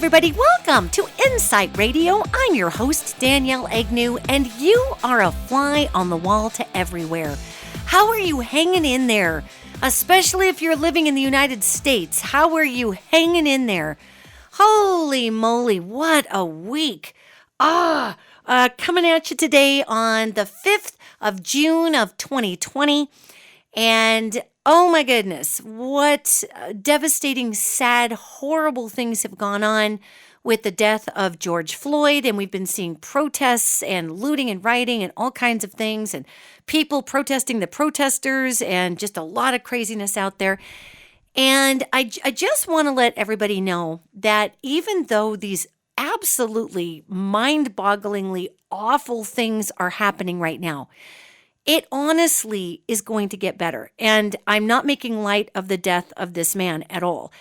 everybody. Welcome to InPsightRadio. I'm your host, Danielle Egnew, and you are a fly on the wall to everywhere. How are you hanging in there? Especially if you're living in the United States. How are you hanging in there? Holy moly, what a week. Coming at you today on the 5th of June of 2020. And oh my goodness, what devastating, sad, horrible things have gone on with the death of George Floyd. And we've been seeing protests and looting and rioting and all kinds of things and people protesting the protesters and just a lot of craziness out there. And I just want to let everybody know that even though these absolutely mind-bogglingly awful things are happening right now, it honestly is going to get better. And I'm not making light of the death of this man at all.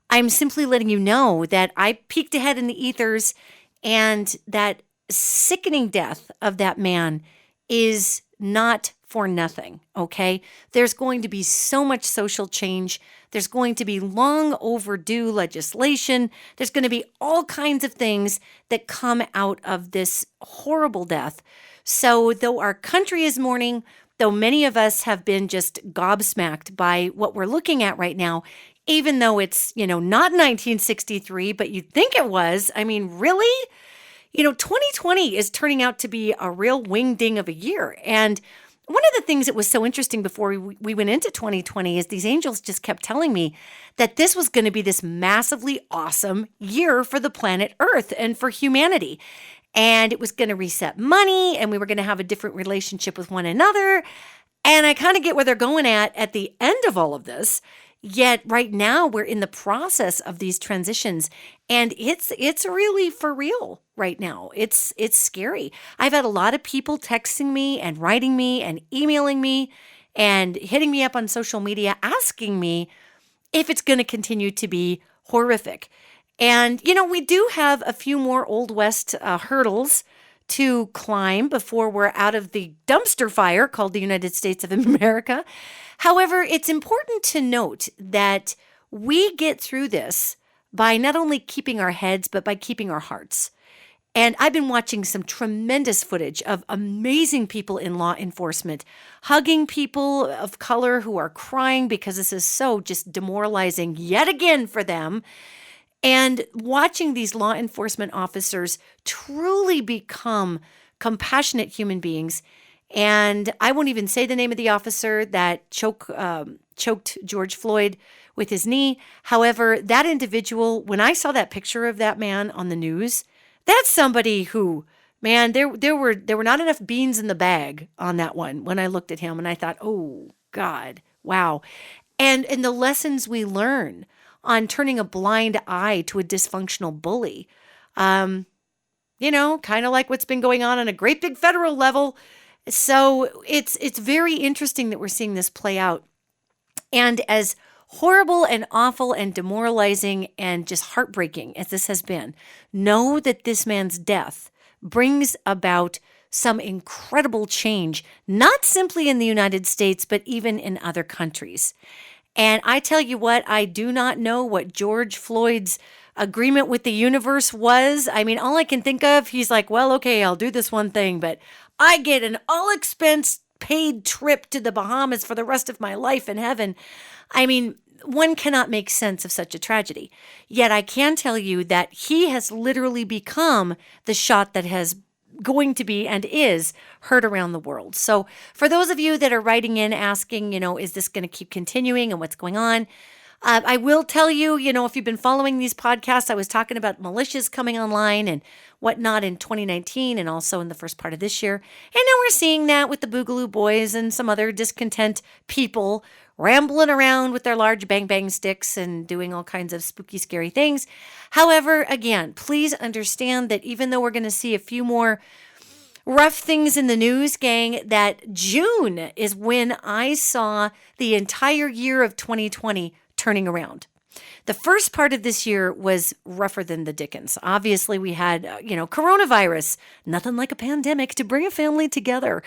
I'm simply letting you know that I peeked ahead in the ethers and that sickening death of that man is not for nothing, okay? There's going to be so much social change. There's going to be long overdue legislation. There's going to be all kinds of things that come out of this horrible death. So though our country is mourning, though many of us have been just gobsmacked by what we're looking at right now, even though it's, not 1963, but you'd think it was. I mean, really? 2020 is turning out to be a real wingding of a year. And one of the things that was so interesting before we went into 2020 is these angels just kept telling me that this was going to be this massively awesome year for the planet Earth and for humanity. And it was going to reset money, and we were going to have a different relationship with one another. And I kind of get where they're going at the end of all of this. Yet right now we're in the process of these transitions, and it's really for real right now. It's scary. I've had a lot of people texting me and writing me and emailing me and hitting me up on social media asking me if it's going to continue to be horrific. And, we do have a few more Old West hurdles to climb before we're out of the dumpster fire called the United States of America. However, it's important to note that we get through this by not only keeping our heads, but by keeping our hearts. And I've been watching some tremendous footage of amazing people in law enforcement, hugging people of color who are crying because this is so just demoralizing yet again for them. And watching these law enforcement officers truly become compassionate human beings. And I won't even say the name of the officer that choked George Floyd with his knee. However, that individual, when I saw that picture of that man on the news, that's somebody who, man, there were not enough beans in the bag on that one when I looked at him. And I thought, oh, God, wow. And the lessons we learn on turning a blind eye to a dysfunctional bully. Kind of like what's been going on a great big federal level. So it's very interesting that we're seeing this play out. And as horrible and awful and demoralizing and just heartbreaking as this has been, know that this man's death brings about some incredible change, not simply in the United States, but even in other countries. And I tell you what, I do not know what George Floyd's agreement with the universe was. I mean, all I can think of, he's like, well, okay, I'll do this one thing, but I get an all-expense paid trip to the Bahamas for the rest of my life in heaven. I mean, one cannot make sense of such a tragedy. Yet I can tell you that he has literally become the shot that has going to be and is heard around the world. So for those of you that are writing in asking, is this going to keep continuing and what's going on? I will tell you, if you've been following these podcasts, I was talking about militias coming online and whatnot in 2019 and also in the first part of this year. And now we're seeing that with the Boogaloo Boys and some other discontent people rambling around with their large bang sticks and doing all kinds of spooky, scary things. However, again, please understand that even though we're going to see a few more rough things in the news, gang, that June is when I saw the entire year of 2020 turning around. The first part of this year was rougher than the dickens. Obviously, we had, coronavirus, nothing like a pandemic to bring a family together.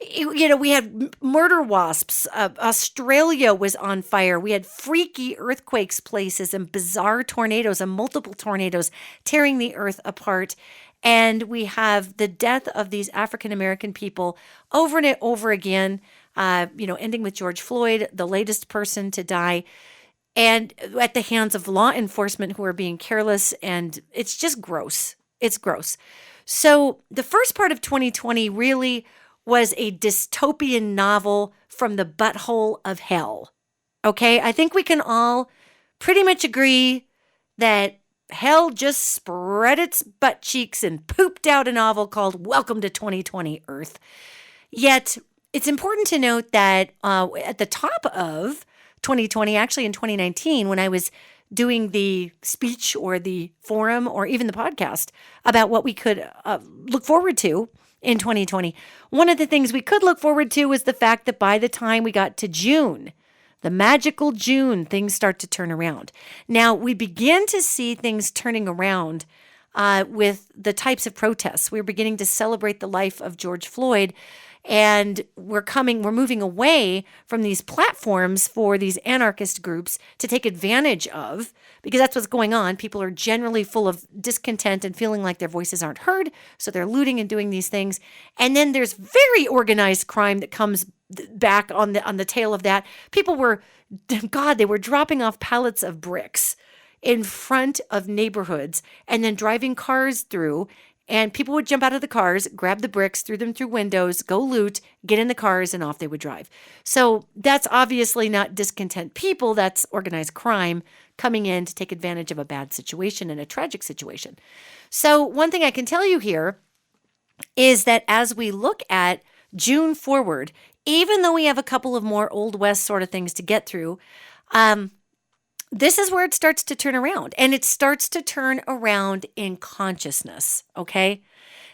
We had murder wasps. Australia was on fire. We had freaky earthquakes places and bizarre tornadoes and multiple tornadoes tearing the earth apart. And we have the death of these African American people over and over again, ending with George Floyd, the latest person to die, and at the hands of law enforcement who are being careless. And it's just gross. It's gross. So the first part of 2020 really was a dystopian novel from the butthole of hell. Okay? I think we can all pretty much agree that hell just spread its butt cheeks and pooped out a novel called Welcome to 2020 Earth. Yet, it's important to note that at the top of 2020, actually in 2019, when I was doing the speech or the forum or even the podcast about what we could look forward to in 2020, one of the things we could look forward to was the fact that by the time we got to June, the magical June, things start to turn around. Now, we begin to see things turning around with the types of protests. We're beginning to celebrate the life of George Floyd, and we're moving away from these platforms for these anarchist groups to take advantage of, because that's what's going on. People are generally full of discontent and feeling like their voices aren't heard, so they're looting and doing these things. And then there's very organized crime that comes back on the tail of that. People were, they were dropping off pallets of bricks in front of neighborhoods and then driving cars through. And people would jump out of the cars, grab the bricks, threw them through windows, go loot, get in the cars, and off they would drive. So that's obviously not discontent people. That's organized crime coming in to take advantage of a bad situation and a tragic situation. So one thing I can tell you here is that as we look at June forward, even though we have a couple of more Old West sort of things to get through, this is where it starts to turn around, and it starts to turn around in consciousness, okay?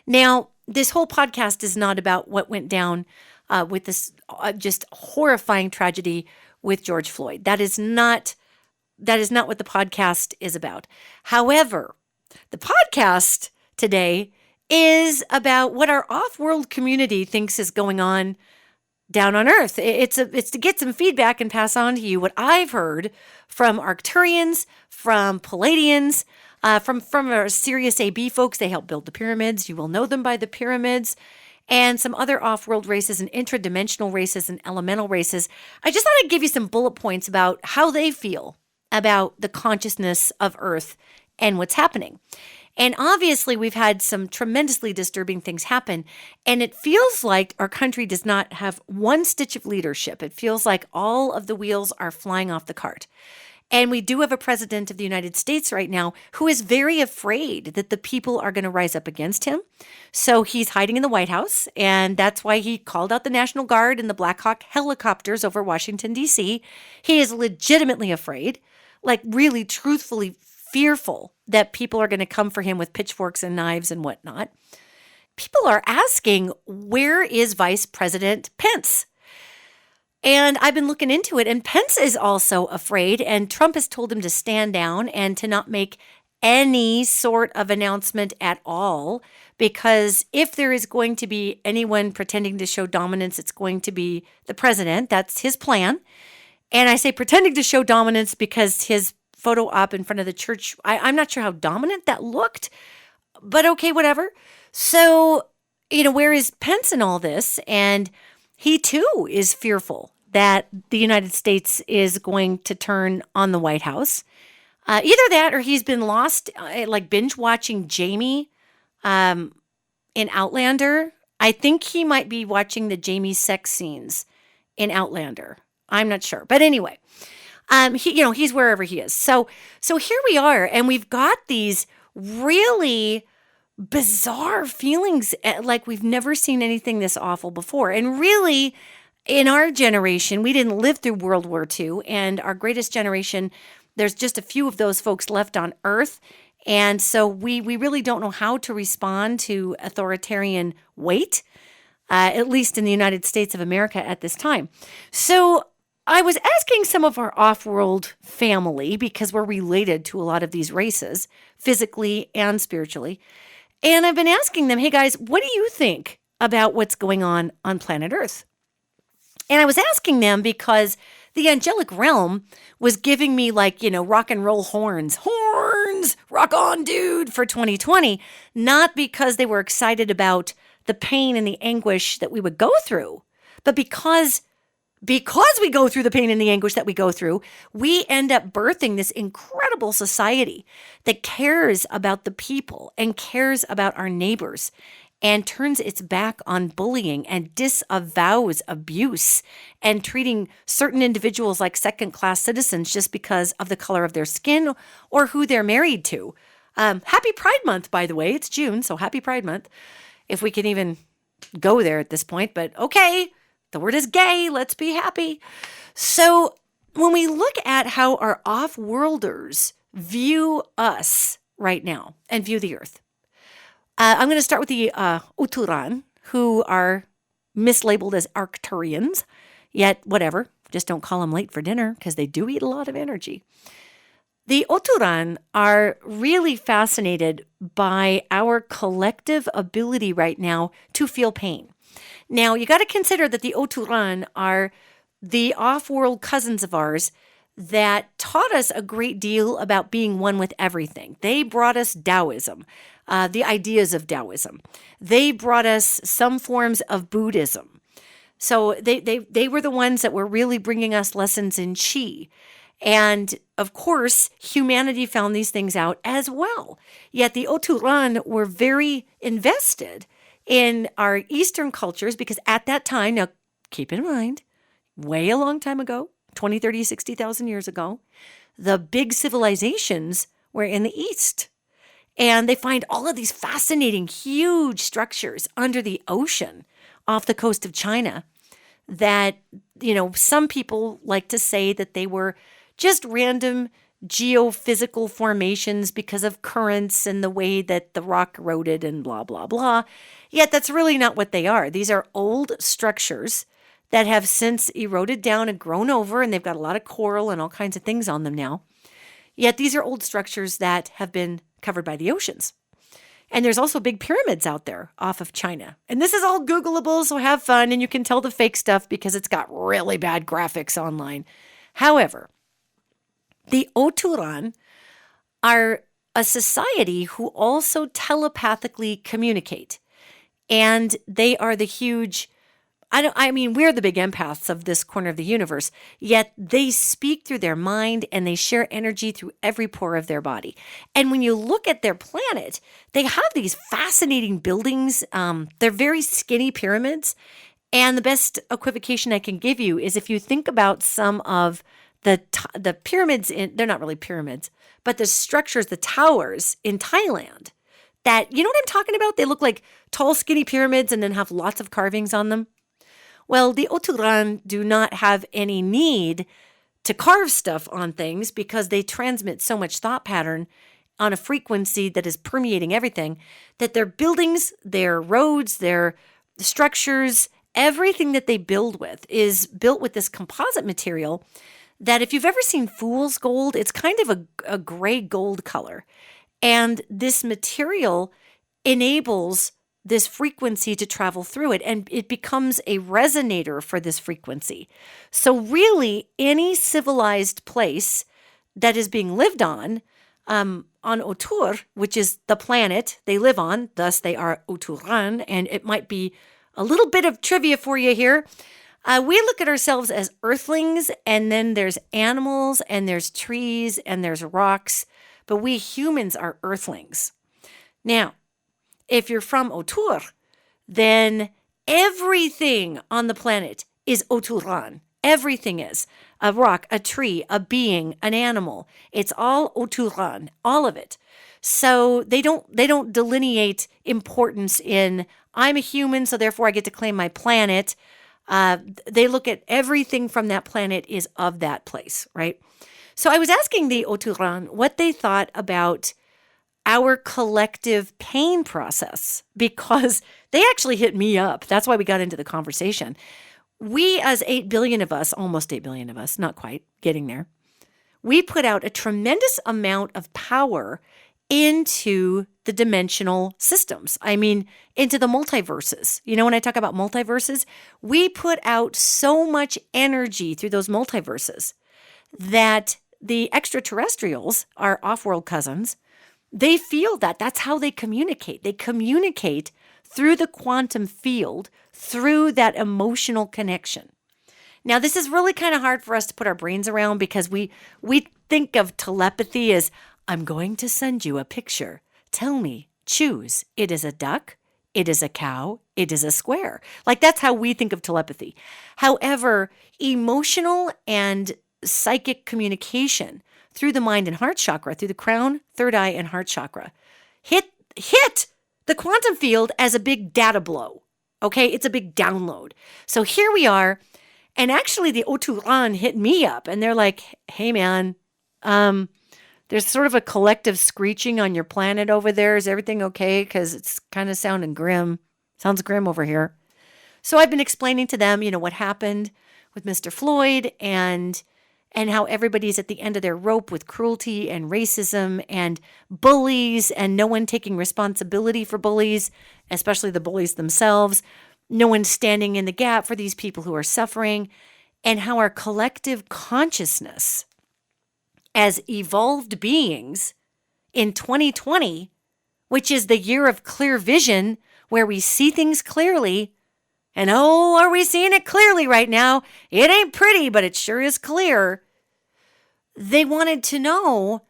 Now, this whole podcast is not about what went down with this just horrifying tragedy with George Floyd. That is not what the podcast is about. However, the podcast today is about what our off-world community thinks is going on down on Earth. It's to get some feedback and pass on to you what I've heard from Arcturians, from Paladians, from our Sirius AB folks. They help build the pyramids. You will know them by the pyramids. And some other off-world races and intradimensional races and elemental races. I just thought I'd give you some bullet points about how they feel about the consciousness of Earth and what's happening. And obviously, we've had some tremendously disturbing things happen, and it feels like our country does not have one stitch of leadership. It feels like all of the wheels are flying off the cart. And we do have a president of the United States right now who is very afraid that the people are going to rise up against him. So he's hiding in the White House, and that's why he called out the National Guard and the Black Hawk helicopters over Washington, D.C. He is legitimately afraid, like really truthfully fearful that people are going to come for him with pitchforks and knives and whatnot. People are asking, where is Vice President Pence? And I've been looking into it, and Pence is also afraid, and Trump has told him to stand down and to not make any sort of announcement at all, because if there is going to be anyone pretending to show dominance, it's going to be the president. That's his plan. And I say pretending to show dominance because his photo op in front of the church, I'm not sure how dominant that looked, but okay, whatever. So, where is Pence in all this? And he too is fearful that the United States is going to turn on the White House. Either that or he's been lost, like binge watching Jamie in Outlander. I think he might be watching the Jamie sex scenes in Outlander. I'm not sure. But anyway, he's wherever he is. So here we are, and we've got these really bizarre feelings, like we've never seen anything this awful before. And really, in our generation, we didn't live through World War II, and our greatest generation, there's just a few of those folks left on Earth. And so we really don't know how to respond to authoritarian weight, at least in the United States of America at this time. So I was asking some of our off-world family, because we're related to a lot of these races, physically and spiritually. And I've been asking them, hey guys, what do you think about what's going on planet Earth? And I was asking them because the angelic realm was giving me rock and roll horns, rock on dude for 2020, not because they were excited about the pain and the anguish that we would go through, but because we go through the pain and the anguish that we go through, we end up birthing this incredible society that cares about the people and cares about our neighbors and turns its back on bullying and disavows abuse and treating certain individuals like second-class citizens just because of the color of their skin or who they're married to. Happy Pride Month, by the way. It's June, so happy Pride Month, if we can even go there at this point. But okay, the word is gay. Let's be happy. So when we look at how our off-worlders view us right now and view the Earth, I'm going to start with the Oturan, who are mislabeled as Arcturians, yet whatever, just don't call them late for dinner because they do eat a lot of energy. The Oturan are really fascinated by our collective ability right now to feel pain. Now, you got to consider that the Oturan are the off-world cousins of ours that taught us a great deal about being one with everything. They brought us Taoism, the ideas of Taoism. They brought us some forms of Buddhism. So they were the ones that were really bringing us lessons in Qi. And of course, humanity found these things out as well. Yet the Oturan were very invested in our Eastern cultures because at that time, now keep in mind, way a long time ago, 20, 30, 60,000 years ago, the big civilizations were in the East. And they find all of these fascinating, huge structures under the ocean off the coast of China that, some people like to say that they were just random geophysical formations because of currents and the way that the rock eroded and blah, blah, blah. Yet that's really not what they are. These are old structures that have since eroded down and grown over, and they've got a lot of coral and all kinds of things on them now. Yet these are old structures that have been covered by the oceans. And there's also big pyramids out there off of China. And this is all Googleable, so have fun, and you can tell the fake stuff because it's got really bad graphics online. However, the Oturan are a society who also telepathically communicate. And they are the huge, we're the big empaths of this corner of the universe, yet they speak through their mind and they share energy through every pore of their body. And when you look at their planet, they have these fascinating buildings. They're very skinny pyramids. And the best equivocation I can give you is if you think about some of the pyramids, they're not really pyramids, but the structures, the towers in Thailand, that, you know what I'm talking about? They look like tall, skinny pyramids and then have lots of carvings on them. Well, the Oturan do not have any need to carve stuff on things because they transmit so much thought pattern on a frequency that is permeating everything, that their buildings, their roads, their structures, everything that they build with is built with this composite material that if you've ever seen fool's gold, it's kind of a gray gold color. And this material enables this frequency to travel through it, and it becomes a resonator for this frequency. So really, any civilized place that is being lived on Otur, which is the planet they live on, thus they are Oturan, and it might be a little bit of trivia for you here. We look at ourselves as earthlings, and then there's animals, and there's trees, and there's rocks, but we humans are earthlings. Now, if you're from Otur, then everything on the planet is Oturan. Everything is. A rock, a tree, a being, an animal. It's all Oturan, all of it. So they don't delineate importance in, I'm a human, so therefore I get to claim my planet. They look at everything from that planet is of that place, right? So I was asking the Oturan what they thought about our collective pain process, because they actually hit me up. That's why we got into the conversation. we as 8 billion of us, almost 8 billion of us, not quite, getting there, we put out a tremendous amount of power into the dimensional systems. I mean, into the multiverses. You know, when I talk about multiverses, we put out so much energy through those multiverses that the extraterrestrials, our off-world cousins, they feel that. That's how they communicate. They communicate through the quantum field, through that emotional connection. Now, this is really kind of hard for us to put our brains around because we think of telepathy as, I'm going to send you a picture. Tell me, choose. It is a duck. It is a cow. It is a square. Like, that's how we think of telepathy. However, emotional and psychic communication through the mind and heart chakra, through the crown, third eye, and heart chakra, hit the quantum field as a big data blow. Okay, it's a big download. So here we are, and actually the Oturan hit me up, and they're like, hey man, there's sort of a collective screeching on your planet over there. Is everything okay? Because it's kind of sounding grim. Sounds grim over here. So I've been explaining to them, what happened with Mr. Floyd and how everybody's at the end of their rope with cruelty and racism and bullies and no one taking responsibility for bullies, especially the bullies themselves. No one standing in the gap for these people who are suffering, and how our collective consciousness as evolved beings in 2020, which is the year of clear vision, where we see things clearly. And oh, are we seeing it clearly right now? It ain't pretty, but it sure is clear. They wanted to know,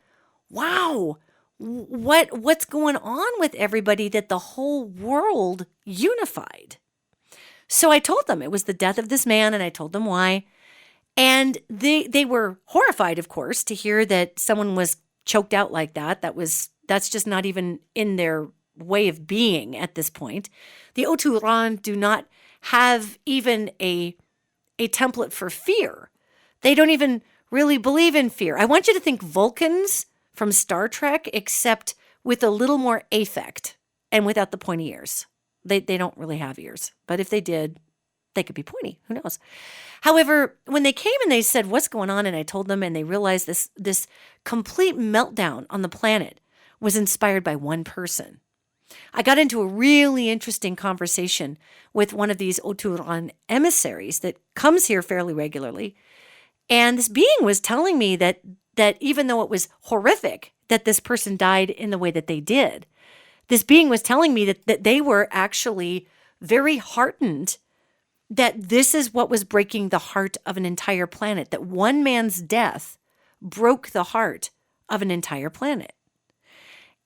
wow, what's going on with everybody that the whole world unified? So I told them it was the death of this man, and I told them why. And they were horrified, of course, to hear that someone was choked out like that. That's just not even in their way of being at this point. The Oturan do not have even a template for fear. They don't even really believe in fear. I want you to think Vulcans from Star Trek, except with a little more affect and without the pointy ears. They don't really have ears, but if they did, they could be pointy. Who knows? However, when they came and they said, what's going on? And I told them, and they realized this complete meltdown on the planet was inspired by one person. I got into a really interesting conversation with one of these Oturan emissaries that comes here fairly regularly. And this being was telling me that even though it was horrific that this person died in the way that they did, this being was telling me that they were actually very heartened that this is what was breaking the heart of an entire planet, that one man's death broke the heart of an entire planet.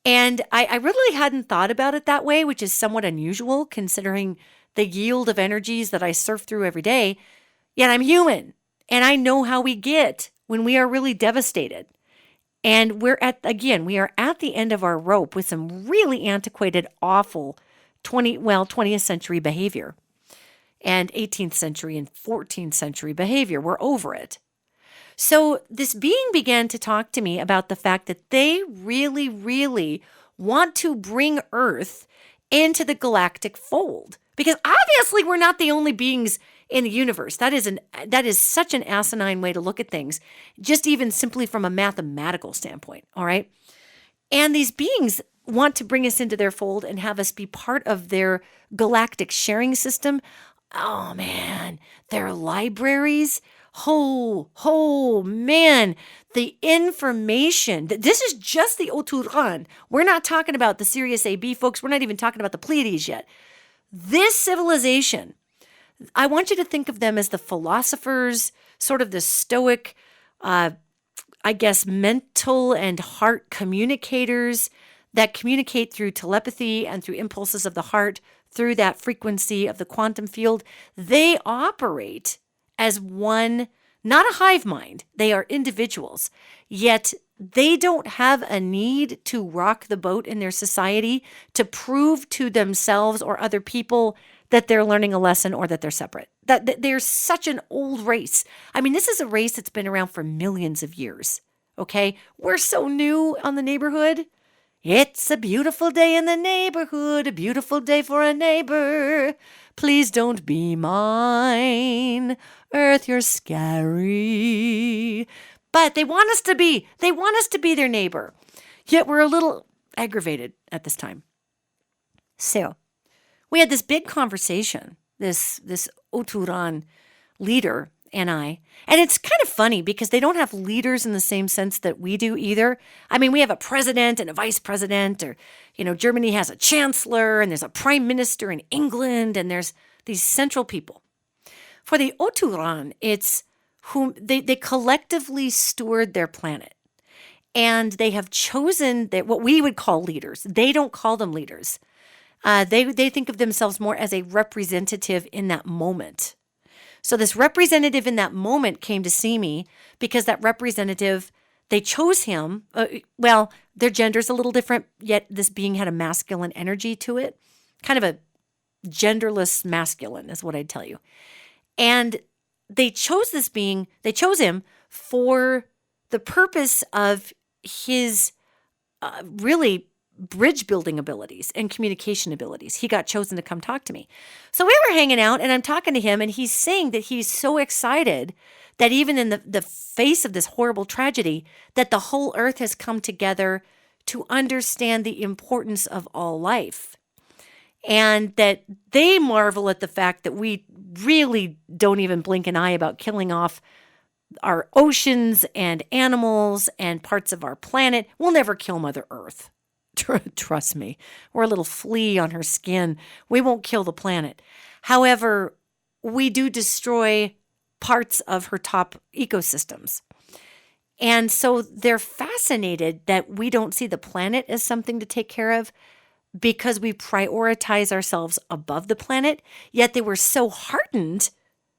And I really hadn't thought about it that way, which is somewhat unusual considering the yield of energies that I surf through every day. Yet I'm human, and I know how we get when we are really devastated. And we are at the end of our rope with some really antiquated, awful 20th century behavior and 18th century and 14th century behavior. We're over it. So this being began to talk to me about the fact that they really, really want to bring Earth into the galactic fold. Because obviously we're not the only beings in the universe. That is such an asinine way to look at things, just even simply from a mathematical standpoint, all right? And these beings want to bring us into their fold and have us be part of their galactic sharing system. Oh man, their libraries. Oh man, the information. This is just the Oturan. We're not talking about the Sirius AB folks. We're not even talking about the Pleiades yet. This civilization, I want you to think of them as the philosophers, sort of the stoic, mental and heart communicators that communicate through telepathy and through impulses of the heart, through that frequency of the quantum field. They operate as one, not a hive mind. They are individuals, yet they don't have a need to rock the boat in their society to prove to themselves or other people that they're learning a lesson or that they're separate. That they're such an old race. I mean, this is a race that's been around for millions of years, okay? We're so new on the neighborhood. It's a beautiful day in the neighborhood, a beautiful day for a neighbor. Please don't be mine. Earth, you're scary. But they want us to be their neighbor. Yet we're a little aggravated at this time. So we had this big conversation, this Oturan leader and I. And it's kind of funny because they don't have leaders in the same sense that we do either. I mean, we have a president and a vice president, or, Germany has a chancellor, and there's a prime minister in England, and there's these central people. For the Oturan, it's whom they collectively steward their planet. And they have chosen what we would call leaders. They don't call them leaders. They think of themselves more as a representative in that moment. So this representative in that moment came to see me because that representative, they chose him. Their gender's a little different, yet this being had a masculine energy to it. Kind of a genderless masculine is what I'd tell you. And they chose him for the purpose of his really bridge building abilities and communication abilities. He got chosen to come talk to me. So we were hanging out and I'm talking to him and he's saying that he's so excited that even in the face of this horrible tragedy, that the whole earth has come together to understand the importance of all life. And that they marvel at the fact that we really don't even blink an eye about killing off our oceans and animals and parts of our planet. We'll never kill Mother Earth. Trust me, we're a little flea on her skin. We won't kill the planet. However, we do destroy parts of her top ecosystems. And so they're fascinated that we don't see the planet as something to take care of because we prioritize ourselves above the planet, yet they were so heartened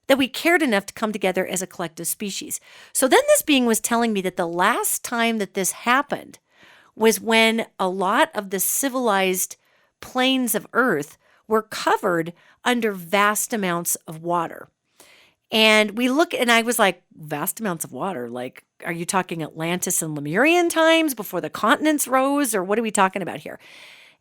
that we cared enough to come together as a collective species. So then this being was telling me that the last time that this happened was when a lot of the civilized plains of Earth were covered under vast amounts of water. And I was like, vast amounts of water? Like, are you talking Atlantis and Lemurian times before the continents rose? Or what are we talking about here?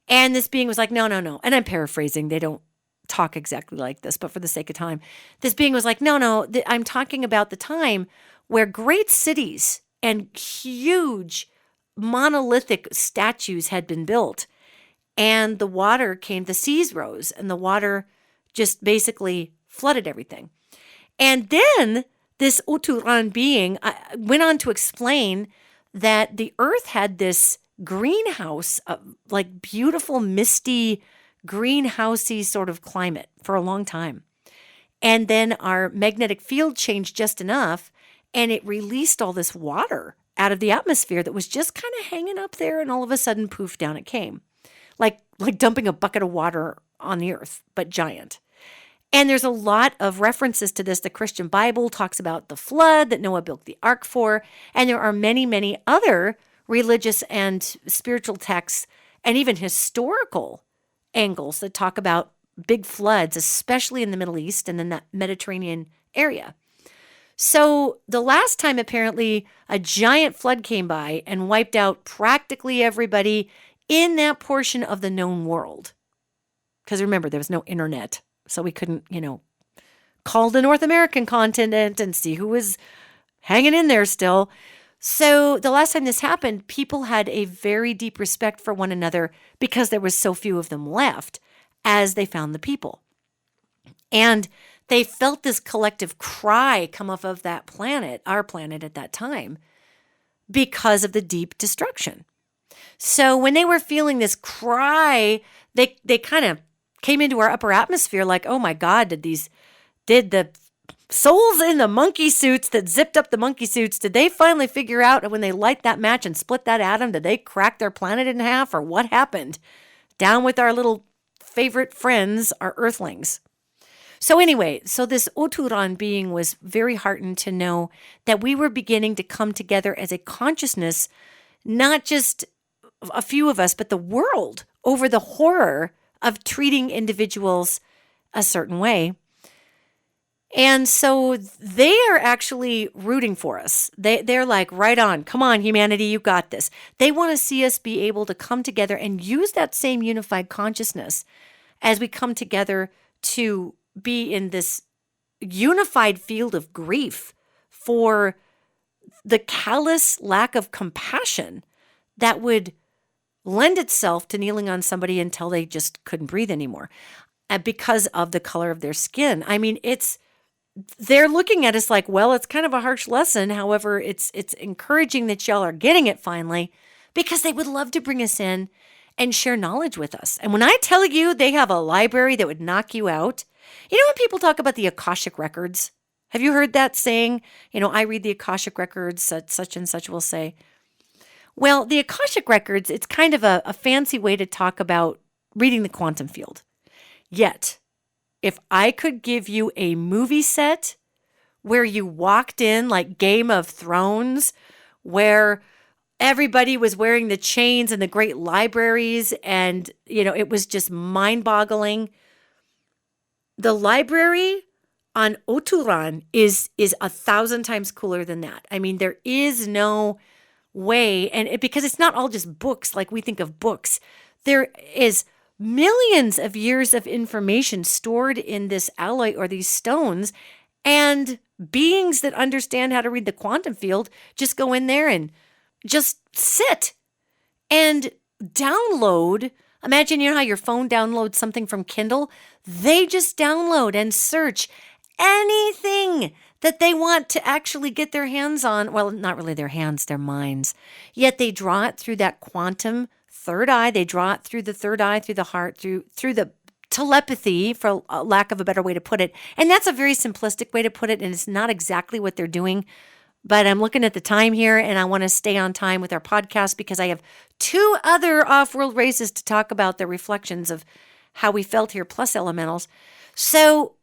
And this being was like, no. And I'm paraphrasing. They don't talk exactly like this, but for the sake of time, this being was like, no, I'm talking about the time where great cities and huge monolithic statues had been built, and the seas rose, and the water just basically flooded everything. And then this Oturan being went on to explain that the earth had this greenhouse, like beautiful, misty, greenhousey sort of climate for a long time. And then our magnetic field changed just enough, and it released all this water out of the atmosphere that was just kind of hanging up there, and all of a sudden, poof, down it came. Like dumping a bucket of water on the earth, but giant. And there's a lot of references to this. The Christian Bible talks about the flood that Noah built the ark for, and there are many, many other religious and spiritual texts and even historical angles that talk about big floods, especially in the Middle East and in that Mediterranean area. So the last time, apparently, a giant flood came by and wiped out practically everybody in that portion of the known world. Because remember, there was no internet, so we couldn't, call the North American continent and see who was hanging in there still. So the last time this happened, people had a very deep respect for one another because there was so few of them left as they found the people. And they felt this collective cry come off of that planet, our planet at that time, because of the deep destruction. So when they were feeling this cry, they kind of came into our upper atmosphere like, oh my God, did the souls in the monkey suits that zipped up the monkey suits, did they finally figure out when they light that match and split that atom, did they crack their planet in half, or what happened? Down with our little favorite friends, our earthlings. So anyway, this Oturan being was very heartened to know that we were beginning to come together as a consciousness, not just a few of us, but the world, over the horror of treating individuals a certain way. And so they are actually rooting for us. They're like, right on, come on, humanity, you got this. They want to see us be able to come together and use that same unified consciousness as we come together to be in this unified field of grief for the callous lack of compassion that would lend itself to kneeling on somebody until they just couldn't breathe anymore because of the color of their skin. I mean, they're looking at us like, well, it's kind of a harsh lesson. However, it's encouraging that y'all are getting it finally, because they would love to bring us in and share knowledge with us. And when I tell you they have a library that would knock you out, you know when people talk about the Akashic records? Have you heard that saying? I read the Akashic records, such and such will say. Well, the Akashic records, it's kind of a fancy way to talk about reading the quantum field. Yet, if I could give you a movie set where you walked in like Game of Thrones, where everybody was wearing the chains and the great libraries, and, it was just mind-boggling. The library on Oturan is 1,000 times cooler than that. I mean, there is no way, and because it's not all just books like we think of books. There is millions of years of information stored in this alloy or these stones, and beings that understand how to read the quantum field just go in there and just sit and download. Imagine, how your phone downloads something from Kindle. They just download and search anything that they want to actually get their hands on. Well, not really their hands, their minds. Yet they draw it through that quantum third eye. They draw it through the third eye, through the heart, through the telepathy, for lack of a better way to put it. And that's a very simplistic way to put it, and it's not exactly what they're doing. But I'm looking at the time here, and I want to stay on time with our podcast because I have 2 other off-world races to talk about their reflections of how we felt here, plus elementals. So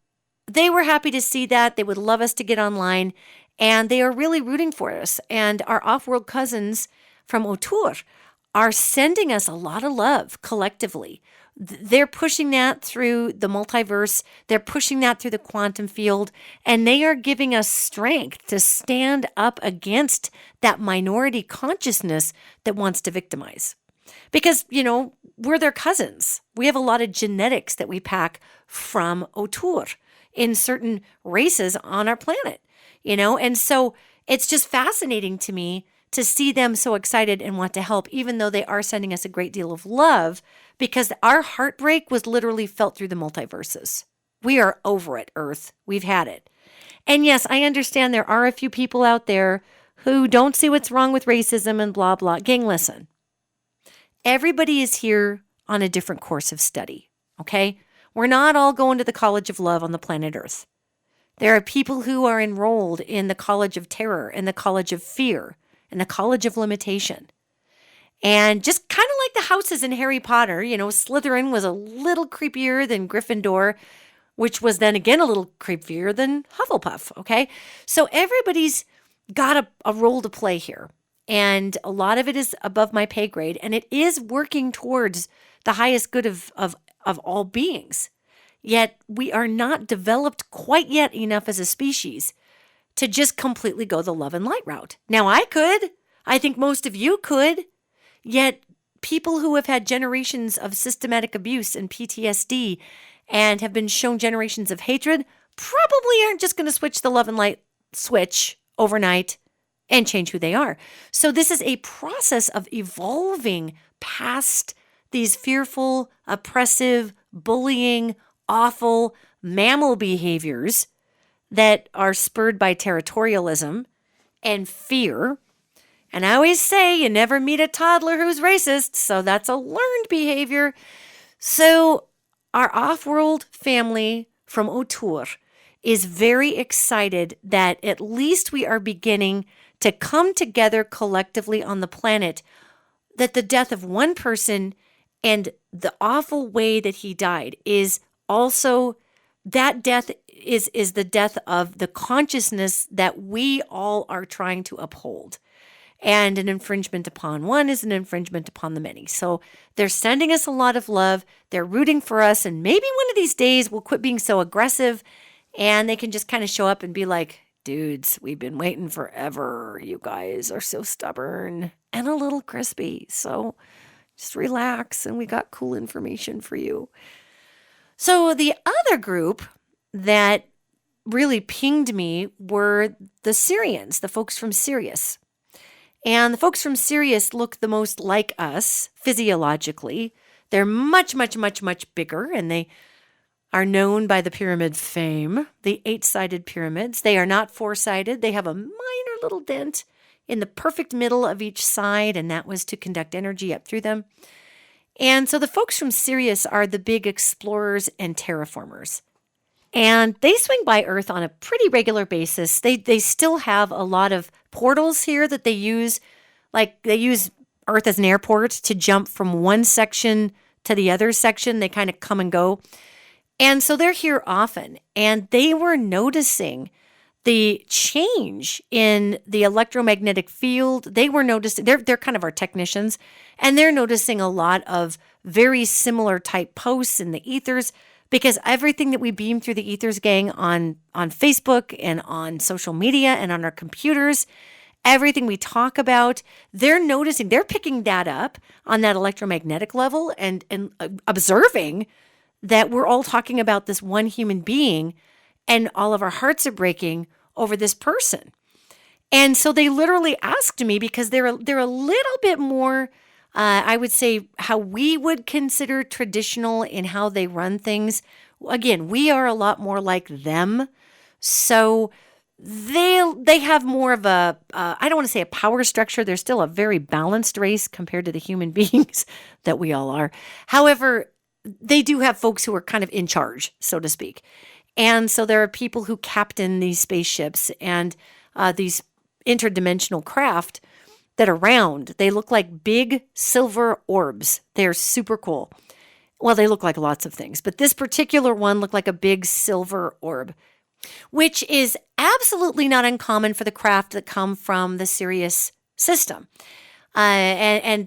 they were happy to see that. They would love us to get online, and they are really rooting for us. And our off-world cousins from Otur are sending us a lot of love collectively. They're pushing that through the multiverse. They're pushing that through the quantum field, and they are giving us strength to stand up against that minority consciousness that wants to victimize. Because, we're their cousins. We have a lot of genetics that we pack from Otur in certain races on our planet, and so it's just fascinating to me to see them so excited and want to help, even though they are sending us a great deal of love, because our heartbreak was literally felt through the multiverses. We are over it, Earth. We've had it. And yes, I understand there are a few people out there who don't see what's wrong with racism and blah, blah. Gang, listen. Everybody is here on a different course of study, okay? We're not all going to the College of Love on the planet Earth. There are people who are enrolled in the College of Terror and the College of Fear and the College of Limitation. And just kind of like the houses in Harry Potter, Slytherin was a little creepier than Gryffindor, which was then again a little creepier than Hufflepuff, okay? So everybody's got a role to play here. And a lot of it is above my pay grade, and it is working towards the highest good of all beings. Yet we are not developed quite yet enough as a species to just completely go the love and light route. Now, I could. I think most of you could. Yet people who have had generations of systematic abuse and PTSD and have been shown generations of hatred probably aren't just going to switch the love and light switch overnight and change who they are. So this is a process of evolving past these fearful, oppressive, bullying, awful mammal behaviors that are spurred by territorialism and fear. And I always say you never meet a toddler who's racist, so that's a learned behavior. So our off-world family from Otur is very excited that at least we are beginning to come together collectively on the planet, that the death of one person and the awful way that he died is also, that death is the death of the consciousness that we all are trying to uphold. And an infringement upon one is an infringement upon the many. So they're sending us a lot of love. They're rooting for us. And maybe one of these days we'll quit being so aggressive And they can just kind of show up and be like, dudes, we've been waiting forever. You guys are so stubborn and a little crispy. So just relax, and we got cool information for you. So the other group that really pinged me were the Sirians, the folks from Sirius. And the folks from Sirius look the most like us physiologically. They're much, much, much, much bigger, and they are known by the pyramid fame, the 8-sided pyramids. They are not 4-sided. They have a minor little dent in the perfect middle of each side, and that was to conduct energy up through them. And so the folks from Sirius are the big explorers and terraformers. And they swing by Earth on a pretty regular basis. They still have a lot of portals here that they use. Like they use Earth as an airport to jump from one section to the other section. They kind of come and go. And so they're here often. And they were noticing the change in the electromagnetic field. They were noticing, they're kind of our technicians, and they're noticing a lot of very similar type posts in the ethers, because everything that we beam through the ethers, gang, on Facebook and on social media and on our computers, everything we talk about, they're noticing, they're picking that up on that electromagnetic level and observing that we're all talking about this one human being, and all of our hearts are breaking over this person. And so they literally asked me, because they're a little bit more, I would say, how we would consider traditional in how they run things. Again, we are a lot more like them. So they have more of a, I don't want to say a power structure. They're still a very balanced race compared to the human beings that we all are. However, they do have folks who are kind of in charge, so to speak. And so there are people who captain these spaceships and these interdimensional craft that are round. They look like big silver orbs. They're super cool. Well, they look like lots of things, but this particular one looked like a big silver orb, which is absolutely not uncommon for the craft that come from the Sirius system. I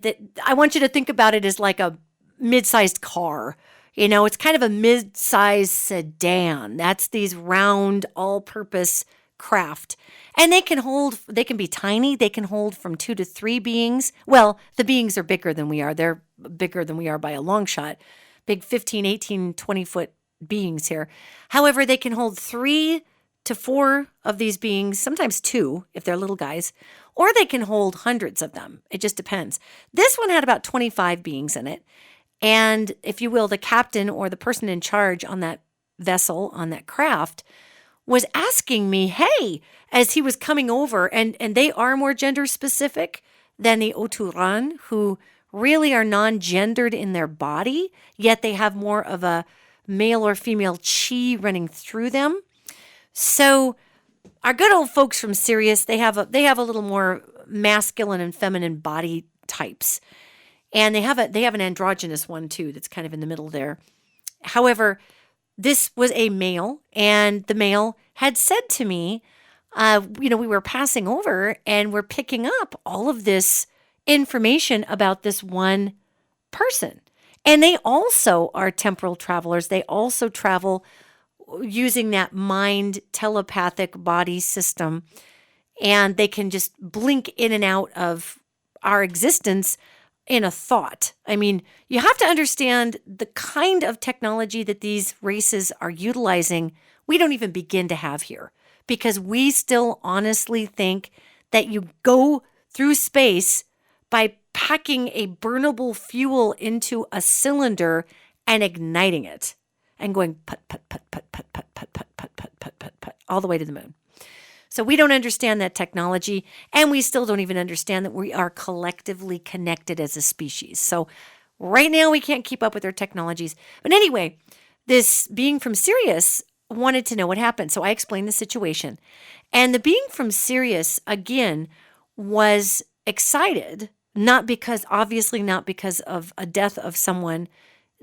want you to think about it as like a mid-sized car. You know, it's kind of a mid-sized sedan. That's these round, all-purpose craft. And they can be tiny. They can hold from 2 to 3 beings. Well, the beings are bigger than we are. They're bigger than we are by a long shot. Big 15, 18, 20-foot beings here. However, they can hold 3 to 4 of these beings, sometimes 2 if they're little guys, or they can hold hundreds of them. It just depends. This one had about 25 beings in it. And if you will, the captain or the person in charge on that vessel, on that craft, was asking me, hey, as he was coming over, and they are more gender specific than the Oturan, who really are non-gendered in their body, yet they have more of a male or female chi running through them. So our good old folks from Sirius, they have a little more masculine and feminine body types. And they have an androgynous one too that's kind of in the middle there. However, this was a male, and the male had said to me, we were passing over and we're picking up all of this information about this one person. And they also are temporal travelers. They also travel using that mind telepathic body system. And they can just blink in and out of our existence in a thought. I mean, you have to understand the kind of technology that these races are utilizing, we don't even begin to have here, because we still honestly think that you go through space by packing a burnable fuel into a cylinder and igniting it and going put, put, put, put, put, put, put, put, put, put, put, put, put, all the way to the moon. So we don't understand that technology, and we still don't even understand that we are collectively connected as a species. So right now we can't keep up with their technologies. But anyway, this being from Sirius wanted to know what happened. So I explained the situation. And the being from Sirius, again, was excited, obviously not because of a death of someone.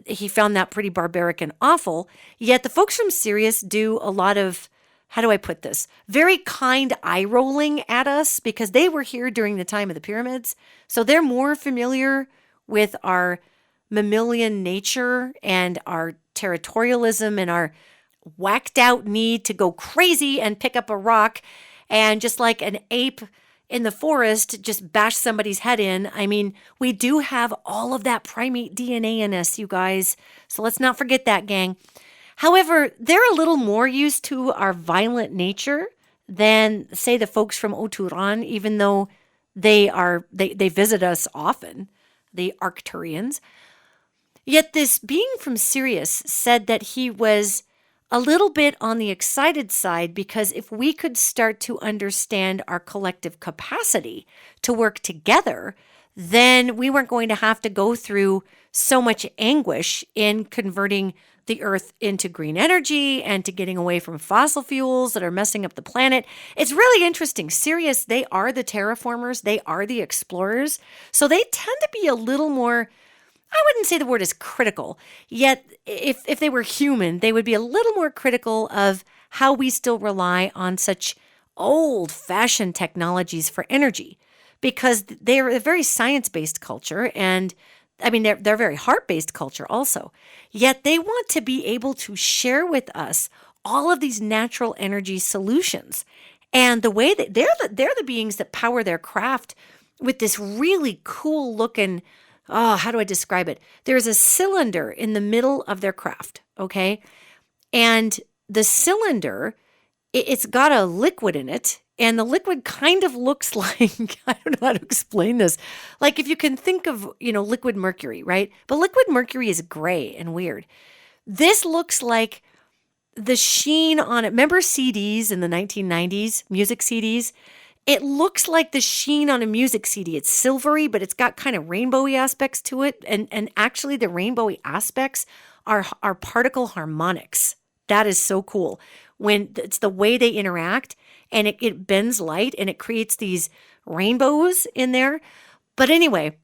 He found that pretty barbaric and awful. Yet the folks from Sirius do a lot of, how do I put this? Very kind eye rolling at us, because they were here during the time of the pyramids. So they're more familiar with our mammalian nature and our territorialism and our whacked out need to go crazy and pick up a rock and just like an ape in the forest, just bash somebody's head in. I mean, we do have all of that primate DNA in us, you guys. So let's not forget that, gang. However, they're a little more used to our violent nature than, say, the folks from Otur, even though they visit us often, the Arcturians. Yet this being from Sirius said that he was a little bit on the excited side, because if we could start to understand our collective capacity to work together, then we weren't going to have to go through so much anguish in converting the Earth into green energy and to getting away from fossil fuels that are messing up the planet. It's really interesting. Sirius, they are the terraformers. They are the explorers. So they tend to be a little more, I wouldn't say the word is critical, yet if they were human, they would be a little more critical of how we still rely on such old-fashioned technologies for energy, because they're a very science-based culture, and I mean, they're a very heart-based culture also. Yet they want to be able to share with us all of these natural energy solutions. And the way that they're the beings that power their craft with this really cool looking, how do I describe it? There's a cylinder in the middle of their craft, okay? And the cylinder, it's got a liquid in it. And the liquid kind of looks like, I don't know how to explain this. Like if you can think of, liquid mercury, right? But liquid mercury is gray and weird. This looks like the sheen on it. Remember CDs in the 1990s, music CDs? It looks like the sheen on a music CD. It's silvery, but it's got kind of rainbowy aspects to it. And actually the rainbowy aspects are particle harmonics. That is so cool. When it's the way they interact, and it bends light and it creates these rainbows in there. But anyway,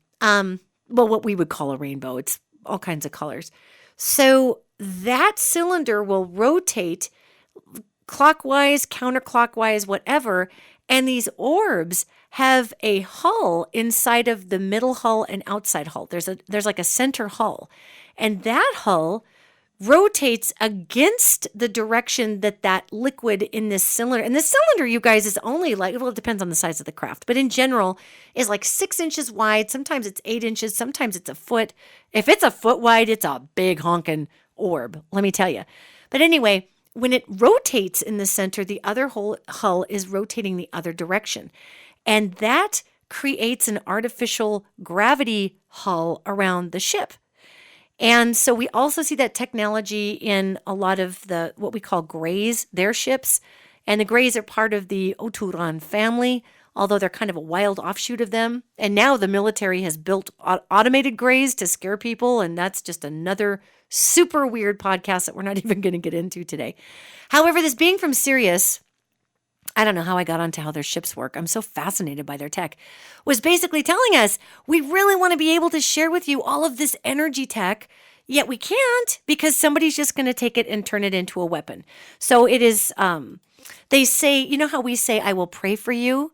what we would call a rainbow, it's all kinds of colors. So that cylinder will rotate clockwise, counterclockwise, whatever. And these orbs have a hull inside of the middle hull and outside hull. There's like a center hull. And that hull rotates against the direction that liquid in this cylinder. And this cylinder, you guys, is only like, well, it depends on the size of the craft, but in general is like 6 inches wide. Sometimes it's 8 inches. Sometimes it's a foot. If it's a foot wide, it's a big honking orb, let me tell you. But anyway, when it rotates in the center, the other whole hull is rotating the other direction. And that creates an artificial gravity hull around the ship. And so we also see that technology in a lot of what we call Greys, their ships. And the Greys are part of the Otur family, although they're kind of a wild offshoot of them. And now the military has built automated Greys to scare people. And that's just another super weird podcast that we're not even going to get into today. However, this being from Sirius, I don't know how I got onto how their ships work. I'm so fascinated by their tech. Was basically telling us we really want to be able to share with you all of this energy tech, yet we can't because somebody's just going to take it and turn it into a weapon. So it is, they say, you know how we say, I will pray for you?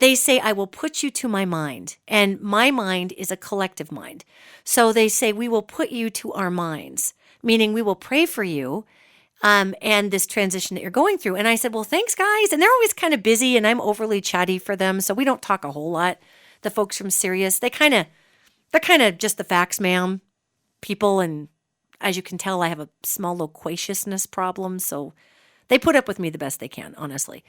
They say, I will put you to my mind. And my mind is a collective mind. So they say, we will put you to our minds, meaning we will pray for you. And this transition that you're going through. And I said, well, thanks, guys. And they're always kind of busy, and I'm overly chatty for them, so we don't talk a whole lot. The folks from Sirius, they're kind of just the facts, ma'am, people. And as you can tell, I have a small loquaciousness problem, so they put up with me the best they can, honestly.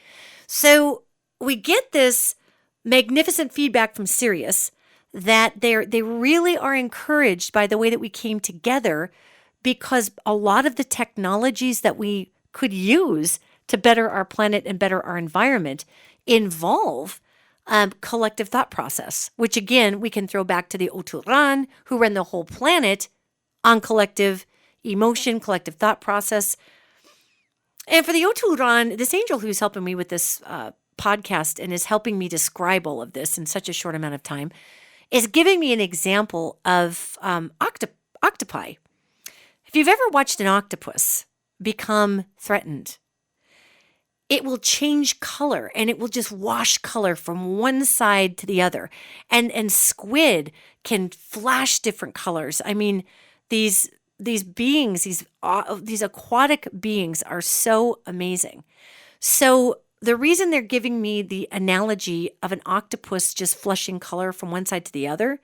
So we get this magnificent feedback from Sirius that they really are encouraged by the way that we came together, because a lot of the technologies that we could use to better our planet and better our environment involve collective thought process, which again, we can throw back to the Otur, who run the whole planet on collective emotion, collective thought process. And for the Otur, this angel who's helping me with this podcast and is helping me describe all of this in such a short amount of time is giving me an example of octopi. If you've ever watched an octopus become threatened, it will change color and it will just wash color from one side to the other. And squid can flash different colors. I mean, these these beings, these aquatic beings are so amazing. So the reason they're giving me the analogy of an octopus just flushing color from one side to the other,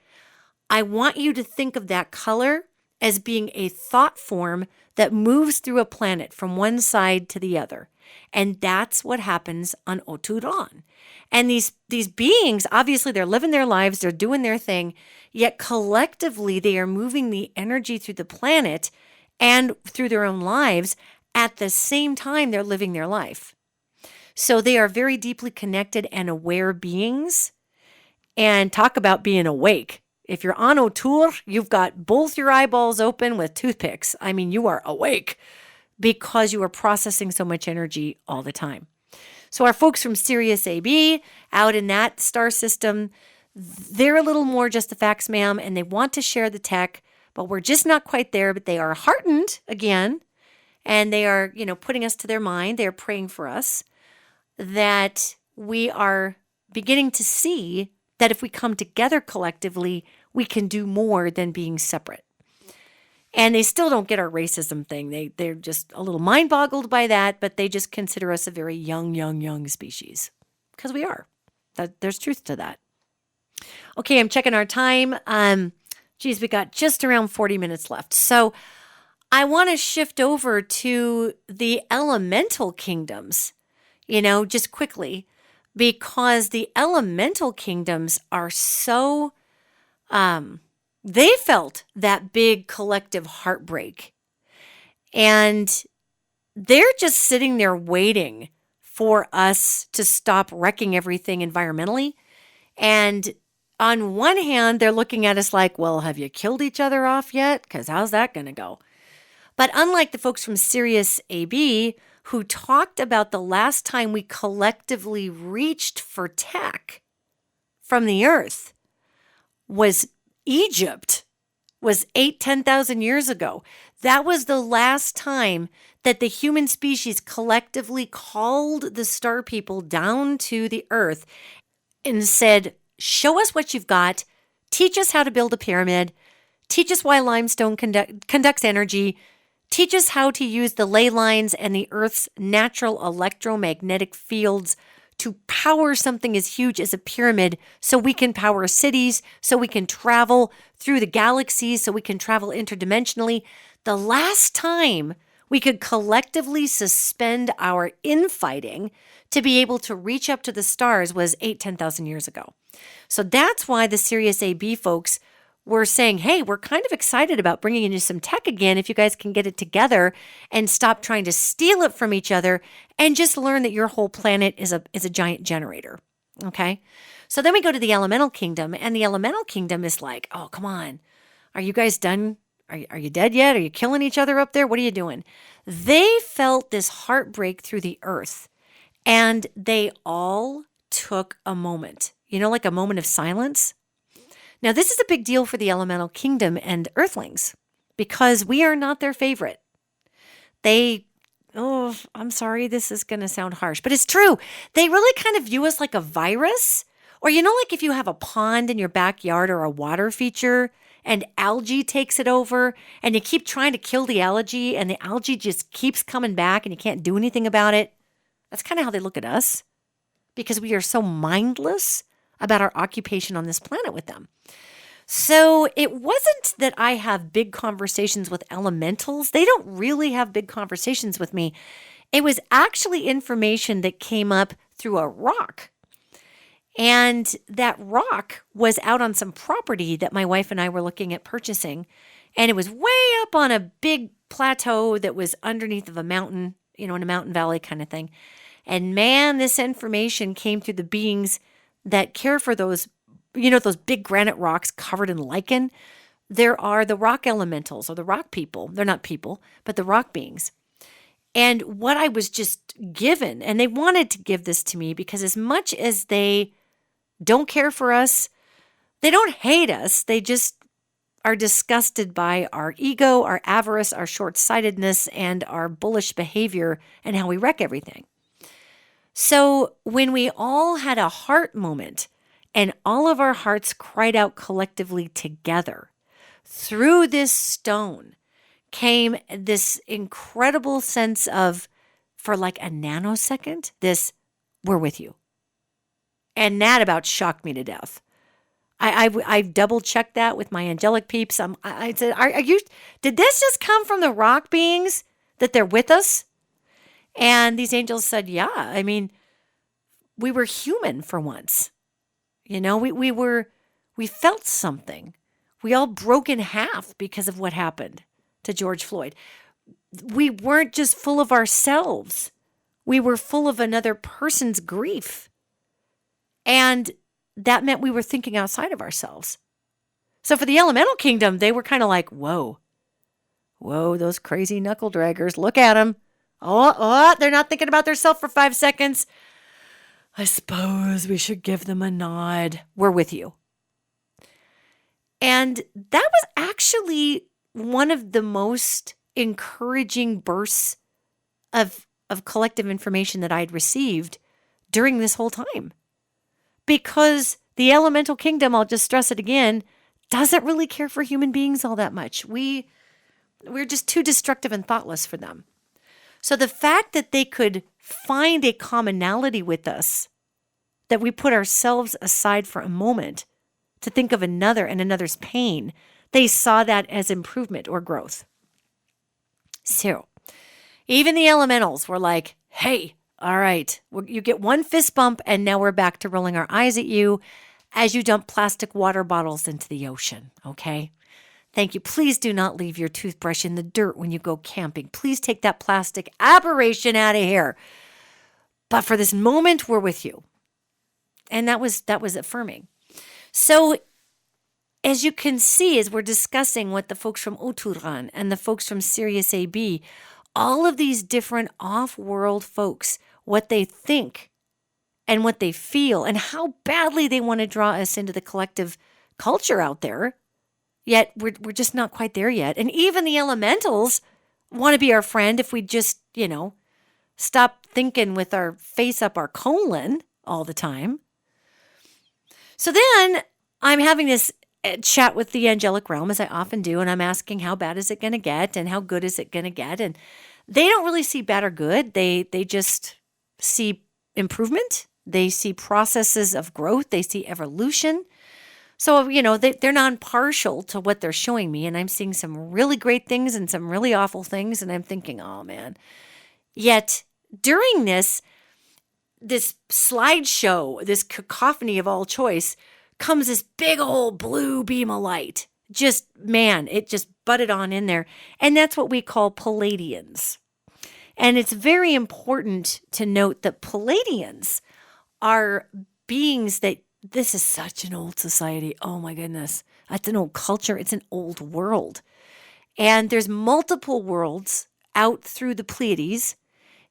I want you to think of that color as being a thought form that moves through a planet from one side to the other. And that's what happens on Otur. And these beings, obviously, they're living their lives, they're doing their thing, yet collectively they are moving the energy through the planet and through their own lives at the same time they're living their life. So they are very deeply connected and aware beings. And talk about being awake. If you're on Otur, you've got both your eyeballs open with toothpicks. I mean, you are awake because you are processing so much energy all the time. So our folks from Sirius AB out in that star system, they're a little more just the facts, ma'am, and they want to share the tech, but we're just not quite there. But they are heartened again, and they are, putting us to their mind. They're praying for us that we are beginning to see that if we come together collectively, we can do more than being separate. And they still don't get our racism thing. They're just a little mind-boggled by that, but they just consider us a very young species. Because we are. There's truth to that. Okay, I'm checking our time. We got just around 40 minutes left. So I want to shift over to the elemental kingdoms, just quickly, because the elemental kingdoms are so... they felt that big collective heartbreak, and they're just sitting there waiting for us to stop wrecking everything environmentally. And on one hand, they're looking at us like, well, have you killed each other off yet? Because how's that going to go? But unlike the folks from Sirius AB, who talked about the last time we collectively reached for tech from the earth was Egypt, was 10,000 years ago. That was the last time that the human species collectively called the star people down to the earth and said, show us what you've got, teach us how to build a pyramid, teach us why limestone conducts energy, teach us how to use the ley lines and the earth's natural electromagnetic fields to power something as huge as a pyramid so we can power cities, so we can travel through the galaxies, so we can travel interdimensionally. The last time we could collectively suspend our infighting to be able to reach up to the stars was 10,000 years ago. So that's why the Sirius AB folks were saying, hey, we're kind of excited about bringing in some tech again if you guys can get it together and stop trying to steal it from each other and just learn that your whole planet is a giant generator, okay? So then we go to the elemental kingdom, and the elemental kingdom is like, oh, come on. Are you guys done? Are you dead yet? Are you killing each other up there? What are you doing? They felt this heartbreak through the earth, and they all took a moment, like a moment of silence. Now, this is a big deal for the elemental kingdom and earthlings because we are not their favorite. I'm sorry, this is going to sound harsh, but it's true. They really kind of view us like a virus, or like if you have a pond in your backyard or a water feature and algae takes it over and you keep trying to kill the algae and the algae just keeps coming back and you can't do anything about it. That's kind of how they look at us because we are so mindless about our occupation on this planet with them. So it wasn't that I have big conversations with elementals. They don't really have big conversations with me. It was actually information that came up through a rock. And that rock was out on some property that my wife and I were looking at purchasing. And it was way up on a big plateau that was underneath of a mountain, in a mountain valley kind of thing. And man, this information came through the beings that care for those, those big granite rocks covered in lichen. There are the rock elementals or the rock people. They're not people, but the rock beings. And what I was just given, and they wanted to give this to me because as much as they don't care for us, they don't hate us. They just are disgusted by our ego, our avarice, our short-sightedness, and our bullish behavior and how we wreck everything. So when we all had a heart moment and all of our hearts cried out collectively together through this stone, came this incredible sense of, for like a nanosecond, this, we're with you. And that about shocked me to death. I double checked that with my angelic peeps. I said, are you, did this just come from the rock beings that they're with us? And these angels said, yeah, I mean, we were human for once. We felt something. We all broke in half because of what happened to George Floyd. We weren't just full of ourselves. We were full of another person's grief. And that meant we were thinking outside of ourselves. So for the elemental kingdom, they were kind of like, whoa, those crazy knuckle draggers, look at them. Oh, they're not thinking about themselves for 5 seconds. I suppose we should give them a nod. We're with you. And that was actually one of the most encouraging bursts of collective information that I'd received during this whole time. Because the elemental kingdom, I'll just stress it again, doesn't really care for human beings all that much. We're just too destructive and thoughtless for them. So the fact that they could find a commonality with us, that we put ourselves aside for a moment to think of another and another's pain, they saw that as improvement or growth. So even the elementals were like, hey, all right, you get one fist bump and now we're back to rolling our eyes at you as you dump plastic water bottles into the ocean, okay? Thank you. Please do not leave your toothbrush in the dirt when you go camping. Please take that plastic aberration out of here. But for this moment, we're with you. And that was affirming. So as you can see, as we're discussing what the folks from Otur and the folks from Sirius AB, all of these different off-world folks, what they think and what they feel and how badly they want to draw us into the collective culture out there, yet we're just not quite there yet. And even the elementals want to be our friend if we just, stop thinking with our face up our colon all the time. So then I'm having this chat with the angelic realm, as I often do, and I'm asking how bad is it going to get and how good is it going to get? And they don't really see bad or good. They just see improvement. They see processes of growth. They see evolution. So, they're non-partial to what they're showing me, and I'm seeing some really great things and some really awful things, and I'm thinking, oh, man. Yet, during this slideshow, this cacophony of all choice, comes this big old blue beam of light. It just butted on in there. And that's what we call Paladians. And it's very important to note that Paladians are beings that, this is such an old society. Oh my goodness. That's an old culture. It's an old world. And there's multiple worlds out through the Pleiades.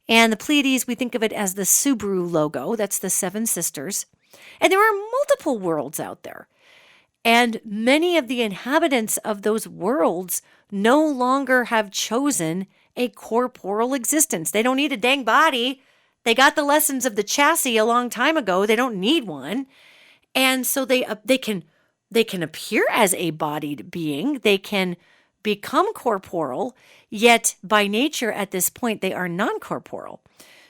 And the Pleiades, we think of it as the Subaru logo. That's the Seven Sisters. And there are multiple worlds out there. And many of the inhabitants of those worlds no longer have chosen a corporeal existence. They don't need a dang body. They got the lessons of the chassis a long time ago. They don't need one. And so they can appear as a bodied being. They can become corporeal, yet by nature at this point they are non-corporeal.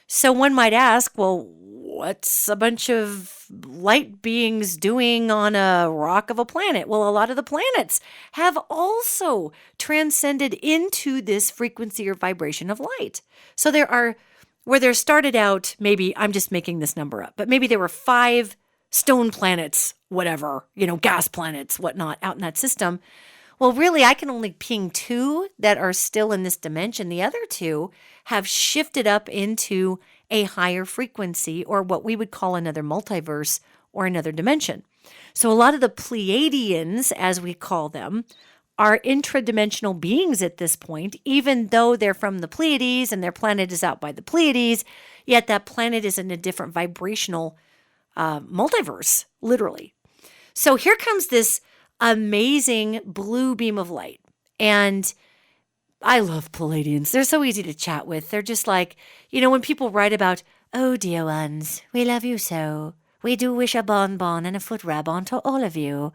So one might ask, well, what's a bunch of light beings doing on a rock of a planet? Well, a lot of the planets have also transcended into this frequency or vibration of light. So there are, where there started out, maybe, I'm just making this number up, but maybe there were 5 stone planets, whatever, gas planets, whatnot, out in that system. Well, really, I can only ping 2 that are still in this dimension. The other 2 have shifted up into a higher frequency, or what we would call another multiverse or another dimension. So a lot of the Pleiadians, as we call them, are intradimensional beings at this point, even though they're from the Pleiades and their planet is out by the Pleiades, yet that planet is in a different vibrational multiverse, literally. So here comes this amazing blue beam of light. And I love Paladians. They're so easy to chat with. They're just like, when people write about, oh, dear ones, we love you so. We do wish a bonbon and a foot rub on to all of you.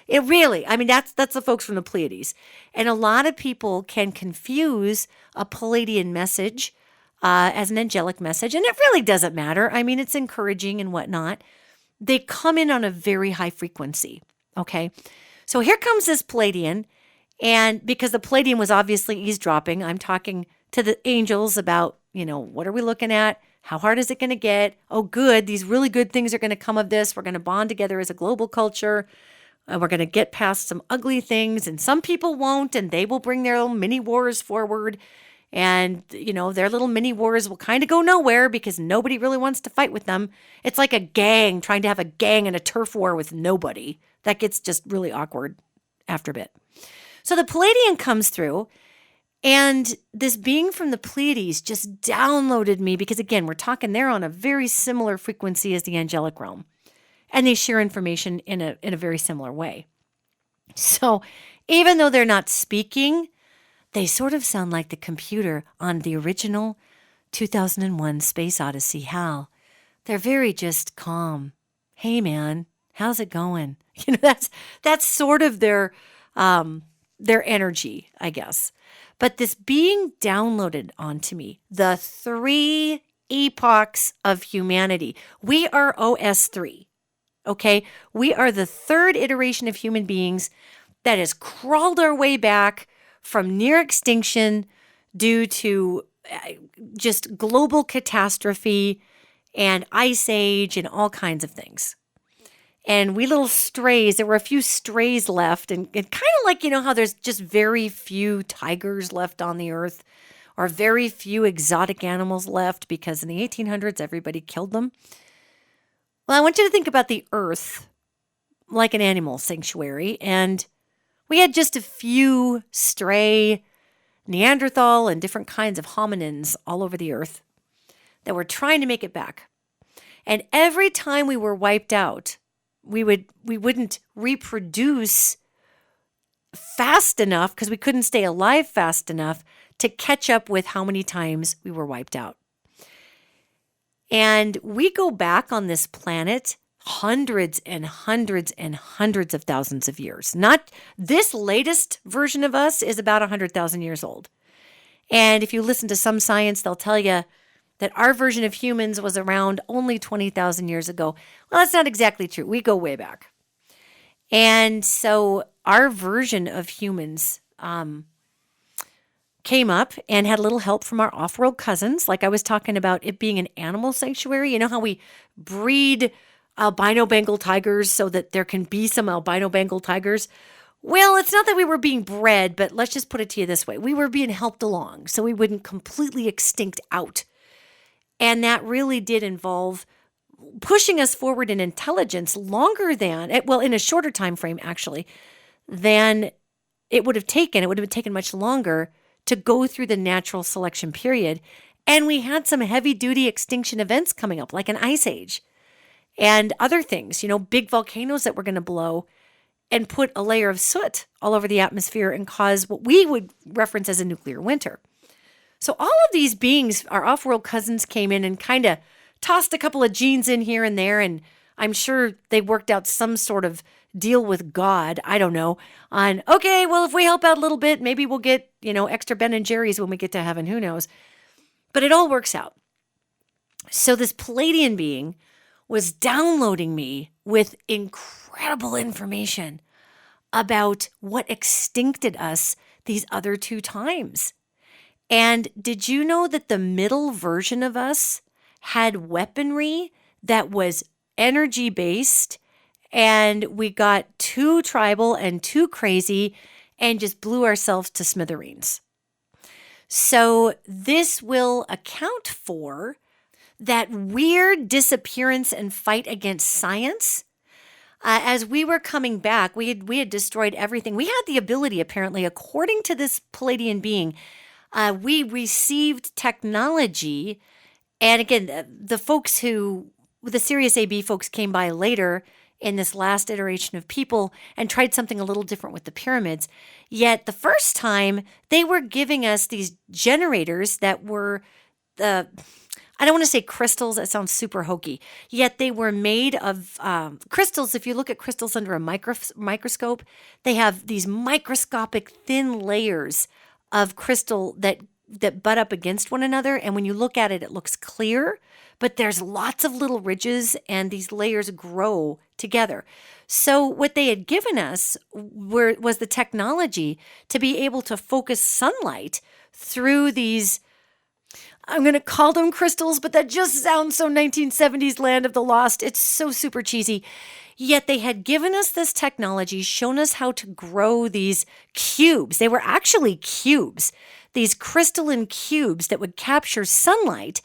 It really, I mean, that's the folks from the Pleiades. And a lot of people can confuse a Palladian message as an angelic message, and it really doesn't matter. I mean, it's encouraging and whatnot. They come in on a very high frequency, okay? So here comes this Palladian, and because the Palladian was obviously eavesdropping, I'm talking to the angels about, what are we looking at? How hard is it going to get? Oh, good. These really good things are going to come of this. We're going to bond together as a global culture. We're going to get past some ugly things, and some people won't, and they will bring their little mini wars forward. And, their little mini wars will kind of go nowhere because nobody really wants to fight with them. It's like a gang trying to have a gang in a turf war with nobody. That gets just really awkward after a bit. So the Palladian comes through, and this being from the Pleiades just downloaded me because, again, we're talking they're on a very similar frequency as the angelic realm. And they share information in a very similar way. So even though they're not speaking, they sort of sound like the computer on the original 2001 Space Odyssey, HAL. They're very just calm. Hey, man, how's it going? That's sort of their energy, I guess. But this being downloaded onto me, the 3 epochs of humanity. We are OS3, okay? We are the 3rd iteration of human beings that has crawled our way back from near extinction due to just global catastrophe and ice age and all kinds of things. And we little strays, there were a few strays left, and kind of like, how there's just very few tigers left on the earth or very few exotic animals left because in the 1800s, everybody killed them. Well, I want you to think about the earth like an animal sanctuary, and we had just a few stray Neanderthal and different kinds of hominins all over the earth that were trying to make it back. And every time we were wiped out, we wouldn't reproduce fast enough because we couldn't stay alive fast enough to catch up with how many times we were wiped out. And we go back on this planet hundreds and hundreds and hundreds of thousands of years. Not this latest version of us is about 100,000 years old. And if you listen to some science, they'll tell you that our version of humans was around only 20,000 years ago. Well, that's not exactly true. We go way back. And so our version of humans came up and had a little help from our off-world cousins. Like I was talking about it being an animal sanctuary. You know how we breed albino Bengal tigers so that there can be some albino Bengal tigers? Well, it's not that we were being bred, but let's just put it to you this way. We were being helped along so we wouldn't completely extinct out. And that really did involve pushing us forward in intelligence longer than, in a shorter time frame, actually, than it would have taken. It would have taken much longer to go through the natural selection period. And we had some heavy-duty extinction events coming up, like an ice age and other things, big volcanoes that were going to blow and put a layer of soot all over the atmosphere and cause what we would reference as a nuclear winter. So all of these beings, our off-world cousins, came in and kind of tossed a couple of genes in here and there, and I'm sure they worked out some sort of deal with God, I don't know, on, okay, well, if we help out a little bit, maybe we'll get, extra Ben and Jerry's when we get to heaven, who knows? But it all works out. So this Palladian being was downloading me with incredible information about what extincted us these other 2 times. And did you know that the middle version of us had weaponry that was energy-based, and we got too tribal and too crazy and just blew ourselves to smithereens? So this will account for that weird disappearance and fight against science. As we were coming back, we had destroyed everything. We had the ability, apparently, according to this Palladian being, we received technology. And again, the Sirius AB folks came by later in this last iteration of people and tried something a little different with the pyramids. Yet the first time, they were giving us these generators that were I don't want to say crystals, that sounds super hokey, yet they were made of crystals. If you look at crystals under a microscope, they have these microscopic thin layers of crystal that butt up against one another. And when you look at it, it looks clear, but there's lots of little ridges and these layers grow together. So what they had given us was the technology to be able to focus sunlight through these, I'm going to call them crystals, but that just sounds so 1970s Land of the Lost. It's so super cheesy. Yet they had given us this technology, shown us how to grow these cubes. They were actually cubes, these crystalline cubes that would capture sunlight.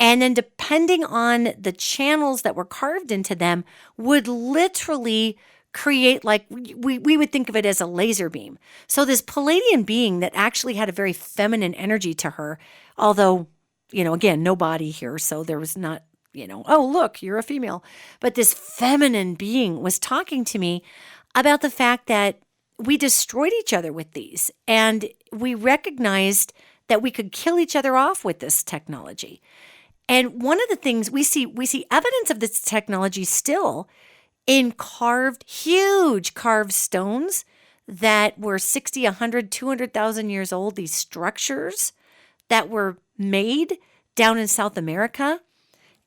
And then depending on the channels that were carved into them would literally create, like we would think of it as a laser beam. So this Palladian being that actually had a very feminine energy to her, although, again, no body here. So there was not, oh, look, you're a female. But this feminine being was talking to me about the fact that we destroyed each other with these. And we recognized that we could kill each other off with this technology. And one of the things we see evidence of this technology still in huge carved stones that were 60, 100, 200,000 years old, these structures that were made down in South America.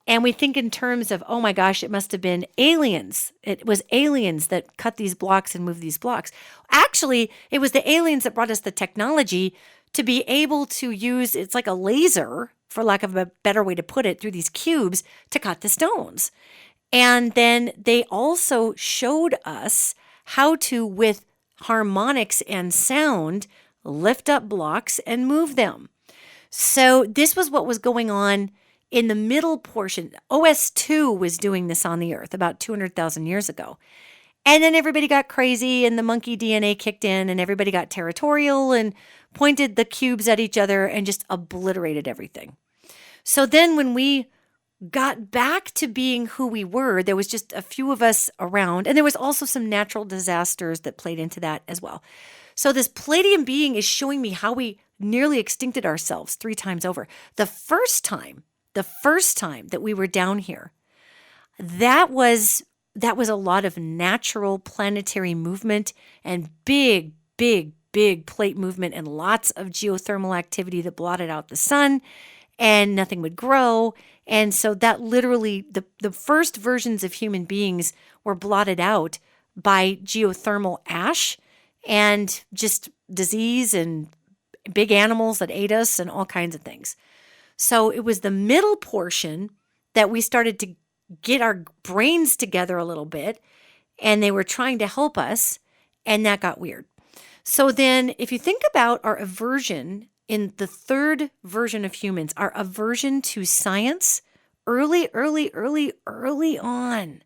And we think in terms of, oh my gosh, it must have been aliens. It was aliens that cut these blocks and moved these blocks. Actually, it was the aliens that brought us the technology to be able to use, it's like a laser, for lack of a better way to put it, through these cubes to cut the stones. And then they also showed us how to, with harmonics and sound, lift up blocks and move them. So this was what was going on in the middle portion. OS2 was doing this on the Earth about 200,000 years ago. And then everybody got crazy and the monkey DNA kicked in and everybody got territorial and pointed the cubes at each other and just obliterated everything. So then when we got back to being who we were, there was just a few of us around. And there was also some natural disasters that played into that as well. So this Palladian being is showing me how we nearly extincted ourselves 3 times over. The first time that we were down here, that was a lot of natural planetary movement and big plate movement and lots of geothermal activity that blotted out the sun and nothing would grow. And so that literally, the first versions of human beings were blotted out by geothermal ash and just disease and big animals that ate us and all kinds of things. So it was the middle portion that we started to get our brains together a little bit, and they were trying to help us, and that got weird. So then if you think about our aversion in the third version of humans, our aversion to science, early on,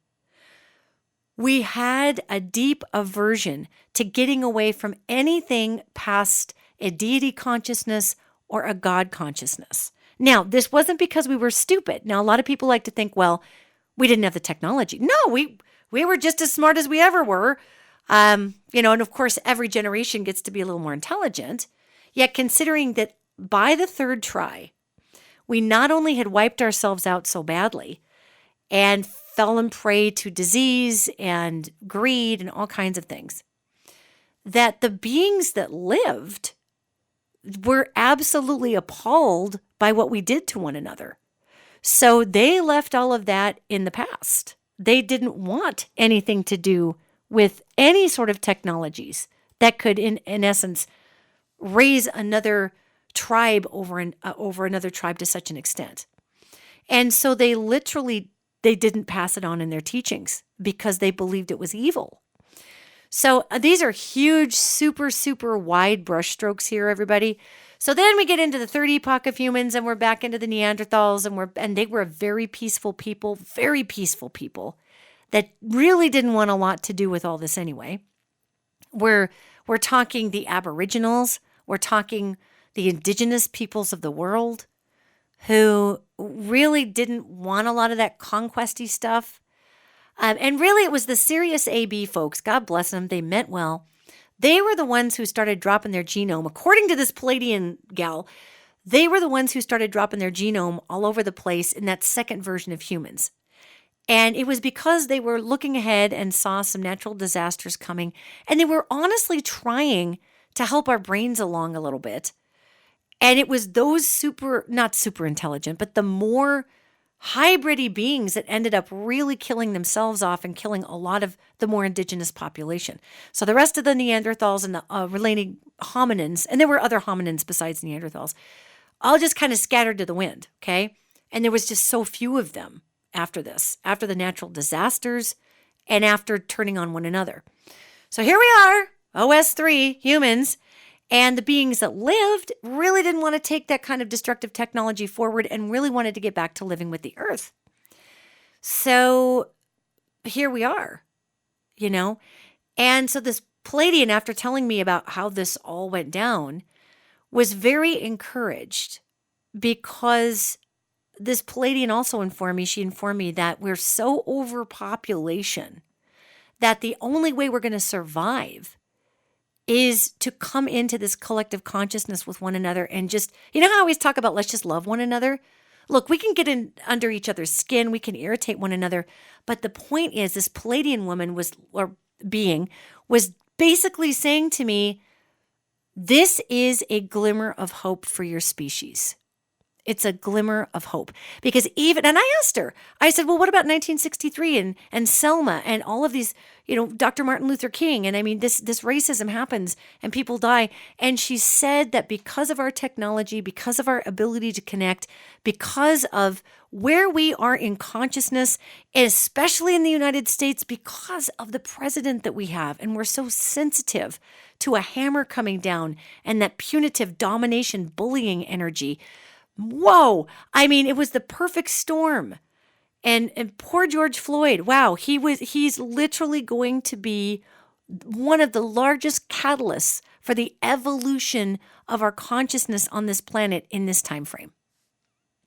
we had a deep aversion to getting away from anything past a deity consciousness or a God consciousness. Now, this wasn't because we were stupid. Now, a lot of people like to think, well, we didn't have the technology. No, we were just as smart as we ever were. And of course, every generation gets to be a little more intelligent. Yet considering that by the third try, we not only had wiped ourselves out so badly and fallen prey to disease and greed and all kinds of things, that the beings that lived were absolutely appalled by what we did to one another. So they left all of that in the past. They didn't want anything to do with any sort of technologies that could, in essence, raise another tribe over another tribe to such an extent. And so they didn't pass it on in their teachings because they believed it was evil. So these are huge, super wide brushstrokes here, everybody. So then we get into the third epoch of humans and we're back into the Neanderthals and they were very peaceful people that really didn't want a lot to do with all this anyway. We're talking the Aboriginals, we're talking the indigenous peoples of the world who really didn't want a lot of that conquesty stuff. And really it was the Sirius AB folks, God bless them, they meant well. They were the ones who started dropping their genome. According to this Palladian gal, They were the ones who started dropping their genome all over the place in that second version of humans. And it was because they were looking ahead and saw some natural disasters coming. And they were honestly trying to help our brains along a little bit. And it was those not super intelligent, but the more hybridy beings that ended up really killing themselves off and killing a lot of the more indigenous population. So the rest of the Neanderthals and the related hominins, and there were other hominins besides Neanderthals, all just kind of scattered to the wind, okay? And there was just so few of them after this, after the natural disasters and after turning on one another. So here we are, OS3, humans, and the beings that lived really didn't want to take that kind of destructive technology forward and really wanted to get back to living with the earth. So here we are, And so this Palladian, after telling me about how this all went down, was very encouraged because this Palladian also informed me that we're so overpopulation that the only way we're going to survive is to come into this collective consciousness with one another and just, how I always talk about let's just love one another? Look, we can get in under each other's skin, we can irritate one another, but the point is this Palladian woman was basically saying to me, this is a glimmer of hope for your species. It's a glimmer of hope. Because and I asked her, I said, well, what about 1963 and Selma and all of these, Dr. Martin Luther King? And I mean, this racism happens and people die. And she said that because of our technology, because of our ability to connect, because of where we are in consciousness, especially in the United States, because of the president that we have, and we're so sensitive to a hammer coming down and that punitive domination, bullying energy. Whoa. I mean, it was the perfect storm. And poor George Floyd, wow, he's literally going to be one of the largest catalysts for the evolution of our consciousness on this planet in this time frame.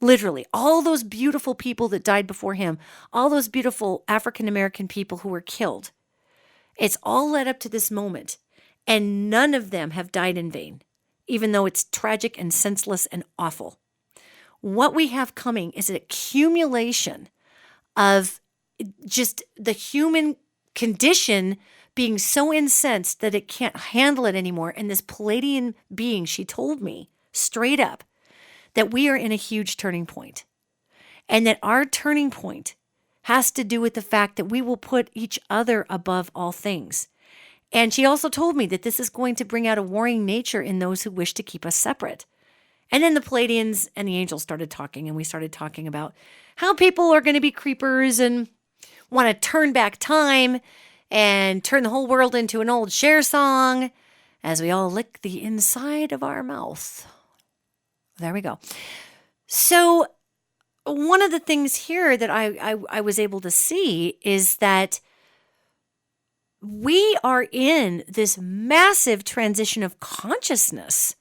Literally, all those beautiful people that died before him, all those beautiful African American people who were killed, it's all led up to this moment. And none of them have died in vain, even though it's tragic and senseless and awful. What we have coming is an accumulation of just the human condition being so incensed that it can't handle it anymore. And this Palladian being, she told me straight up that we are in a huge turning point, and that our turning point has to do with the fact that we will put each other above all things. And she also told me that this is going to bring out a warring nature in those who wish to keep us separate. And then the Paladians and the angels started talking, and we started talking about how people are going to be creepers and want to turn back time and turn the whole world into an old Cher song as we all lick the inside of our mouth. There we go. So one of the things here that I was able to see is that we are in this massive transition of consciousness.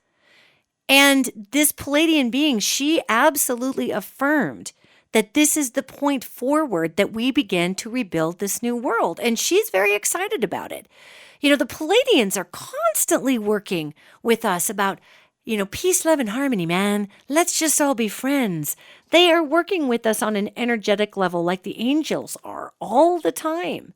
And this Palladian being, she absolutely affirmed that this is the point forward that we begin to rebuild this new world. And she's very excited about it. The Palladians are constantly working with us about, peace, love, and harmony, man. Let's just all be friends. They are working with us on an energetic level like the angels are all the time.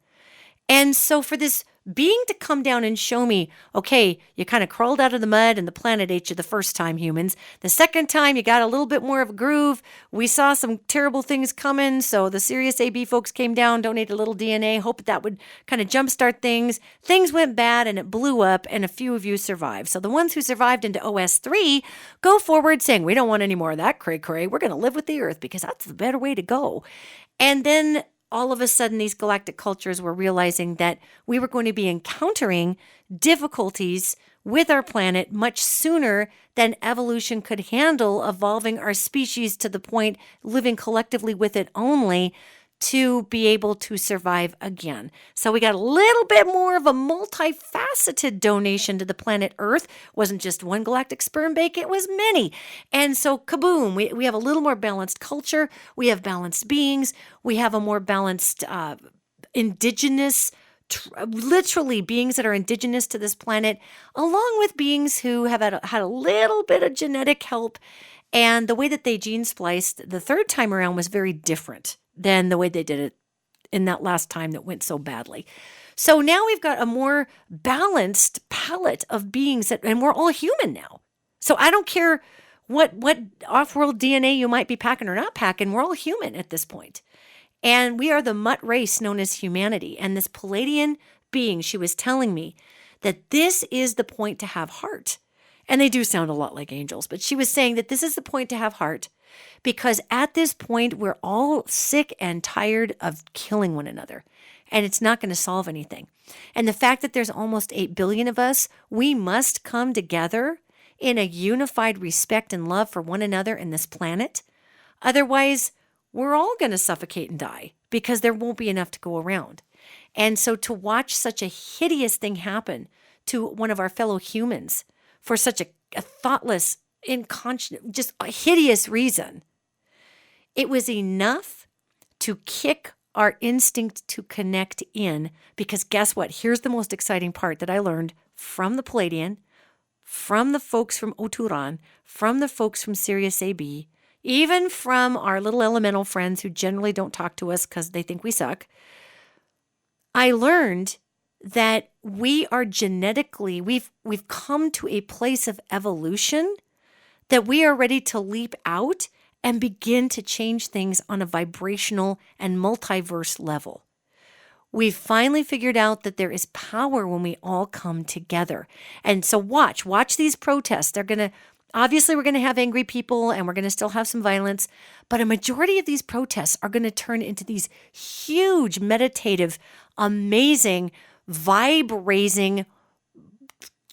And so for this being to come down and show me, okay, you kind of crawled out of the mud and the planet ate you the first time, humans. The second time, you got a little bit more of a groove. We saw some terrible things coming, so the Sirius AB folks came down, donated a little DNA, hoped that would kind of jumpstart things. Things went bad and it blew up, and a few of you survived. So the ones who survived into OS3 go forward saying, we don't want any more of that cray-cray. We're going to live with the Earth because that's the better way to go. And then all of a sudden, these galactic cultures were realizing that we were going to be encountering difficulties with our planet much sooner than evolution could handle evolving our species to the point living collectively with it only to be able to survive again. So we got a little bit more of a multifaceted donation to the planet Earth. Wasn't just one galactic sperm bank, it was many. And so kaboom, we have a little more balanced culture. We have balanced beings. We have a more balanced indigenous literally beings that are indigenous to this planet, along with beings who have had a little bit of genetic help. And the way that they gene spliced the third time around was very different than the way they did it in that last time that went so badly. So now we've got a more balanced palette of beings and we're all human now. So I don't care what off-world DNA you might be packing or not packing, we're all human at this point. And we are the mutt race known as humanity. And this Palladian being, she was telling me that this is the point to have heart. And they do sound a lot like angels, but she was saying that this is the point to have heart because at this point, we're all sick and tired of killing one another. And it's not going to solve anything. And the fact that there's almost 8 billion of us, we must come together in a unified respect and love for one another in this planet. Otherwise, we're all going to suffocate and die because there won't be enough to go around. And so to watch such a hideous thing happen to one of our fellow humans for such a thoughtless, inconscient, just a hideous reason, it was enough to kick our instinct to connect in, because guess what? Here's the most exciting part that I learned from the Palladian, from the folks from Otur, from the folks from Sirius AB, even from our little elemental friends who generally don't talk to us because they think we suck. I learned that we are genetically, we've come to a place of evolution that we are ready to leap out and begin to change things on a vibrational and multiverse level. We've finally figured out that there is power when we all come together. And so watch these protests. Obviously we're going to have angry people and we're going to still have some violence, but a majority of these protests are going to turn into these huge, meditative, amazing, vibe-raising,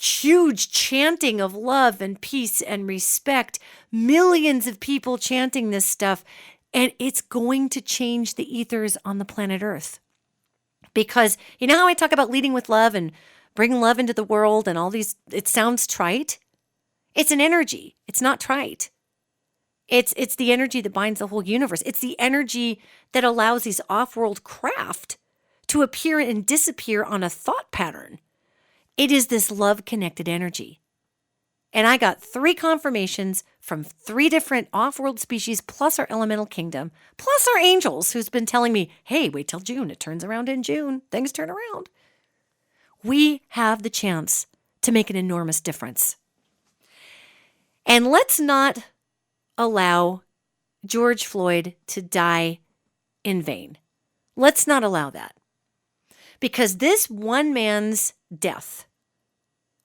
huge chanting of love and peace and respect, millions of people chanting this stuff, and it's going to change the ethers on the planet Earth. Because you know how I talk about leading with love and bringing love into the world and all these, it sounds trite. It's an energy. It's not trite. It's the energy that binds the whole universe. It's the energy that allows these off-world craft to appear and disappear on a thought pattern. It is this love-connected energy. And I got 3 confirmations from 3 different off-world species, plus our elemental kingdom, plus our angels, who's been telling me, hey, wait till June. It turns around in June. Things turn around. We have the chance to make an enormous difference. And let's not allow George Floyd to die in vain. Let's not allow that. Because this one man's death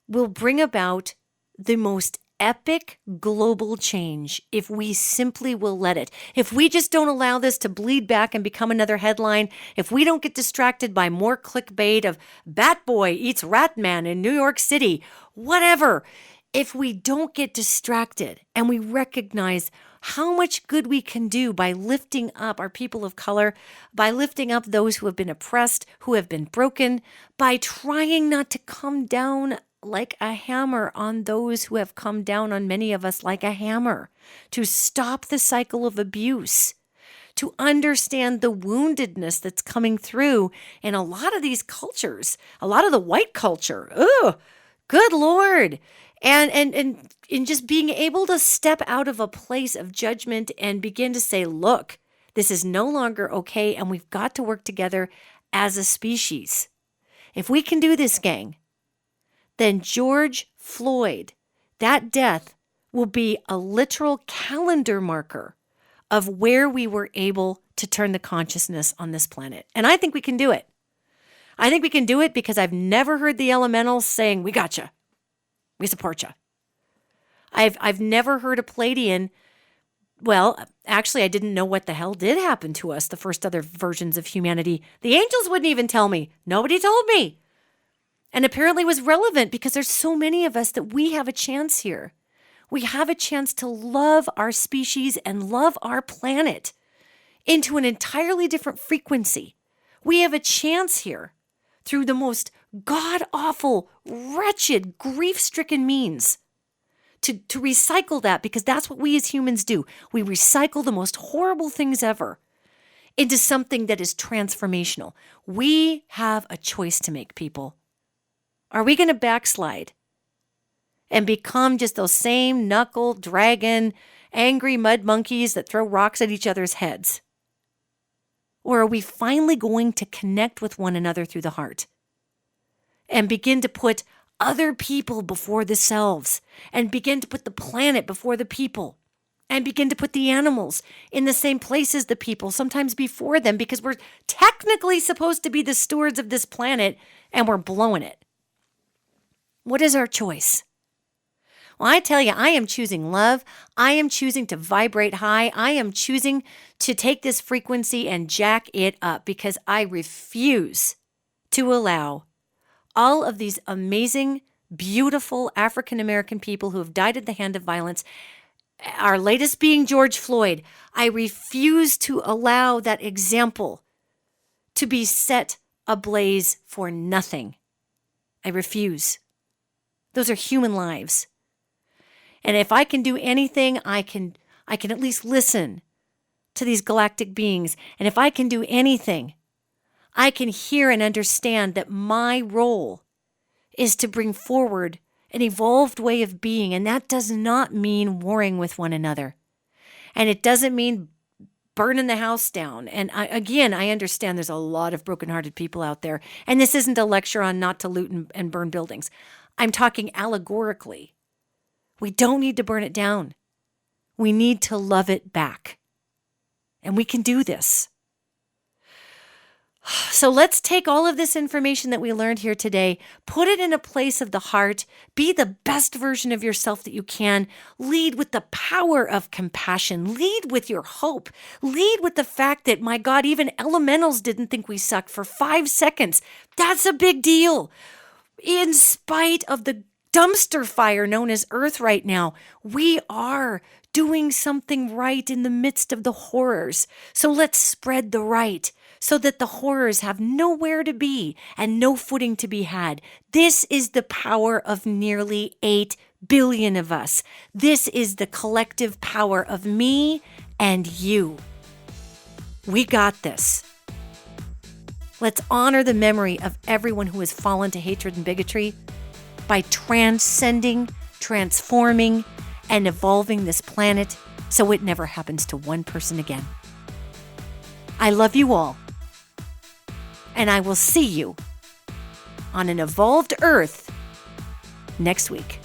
will bring about the most epic global change if we simply will let it. If we just don't allow this to bleed back and become another headline, if we don't get distracted by more clickbait of Bat Boy eats Rat Man in New York City, whatever, if we don't get distracted and we recognize how much good we can do by lifting up our people of color, by lifting up those who have been oppressed, who have been broken, by trying not to come down like a hammer on those who have come down on many of us like a hammer, to stop the cycle of abuse, to understand the woundedness that's coming through in a lot of these cultures, a lot of the white culture. Oh, good Lord. And just being able to step out of a place of judgment and begin to say, look, this is no longer okay, and we've got to work together as a species. If we can do this, gang, then George Floyd, that death will be a literal calendar marker of where we were able to turn the consciousness on this planet. And I think we can do it. I think we can do it because I've never heard the elementals saying, we gotcha. We support you. I've never heard a Palladian. Well, actually, I didn't know what the hell did happen to us, the first other versions of humanity. The angels wouldn't even tell me. Nobody told me. And apparently it was relevant because there's so many of us that we have a chance here. We have a chance to love our species and love our planet into an entirely different frequency. We have a chance here through the most god-awful, wretched, grief-stricken means to recycle that, because that's what we as humans do. We recycle the most horrible things ever into something that is transformational. We have a choice to make, people. Are we going to backslide and become just those same knuckle dragon, angry mud monkeys that throw rocks at each other's heads? Or are we finally going to connect with one another through the heart and begin to put other people before the selves, and begin to put the planet before the people, and begin to put the animals in the same place as the people, sometimes before them, because we're technically supposed to be the stewards of this planet and we're blowing it? What is our choice? Well, I tell you, I am choosing love. I am choosing to vibrate high. I am choosing to take this frequency and jack it up, because I refuse to allow all of these amazing, beautiful African-American people who have died at the hand of violence, our latest being George Floyd. I refuse to allow that example to be set ablaze for nothing. I refuse. Those are human lives. And if I can do anything, I can at least listen to these galactic beings. And if I can do anything, I can hear and understand that my role is to bring forward an evolved way of being. And that does not mean warring with one another. And it doesn't mean burning the house down. And I understand there's a lot of brokenhearted people out there. And this isn't a lecture on not to loot and burn buildings. I'm talking allegorically. We don't need to burn it down. We need to love it back. And we can do this. So let's take all of this information that we learned here today, put it in a place of the heart, be the best version of yourself that you can, lead with the power of compassion, lead with your hope, lead with the fact that, my God, even elementals didn't think we sucked for 5 seconds. That's a big deal. In spite of the dumpster fire known as Earth right now, we are doing something right in the midst of the horrors. So let's spread the right, so that the horrors have nowhere to be and no footing to be had. This is the power of nearly 8 billion of us. This is the collective power of me and you. We got this. Let's honor the memory of everyone who has fallen to hatred and bigotry by transcending, transforming, and evolving this planet so it never happens to one person again. I love you all. And I will see you on an evolved Earth next week.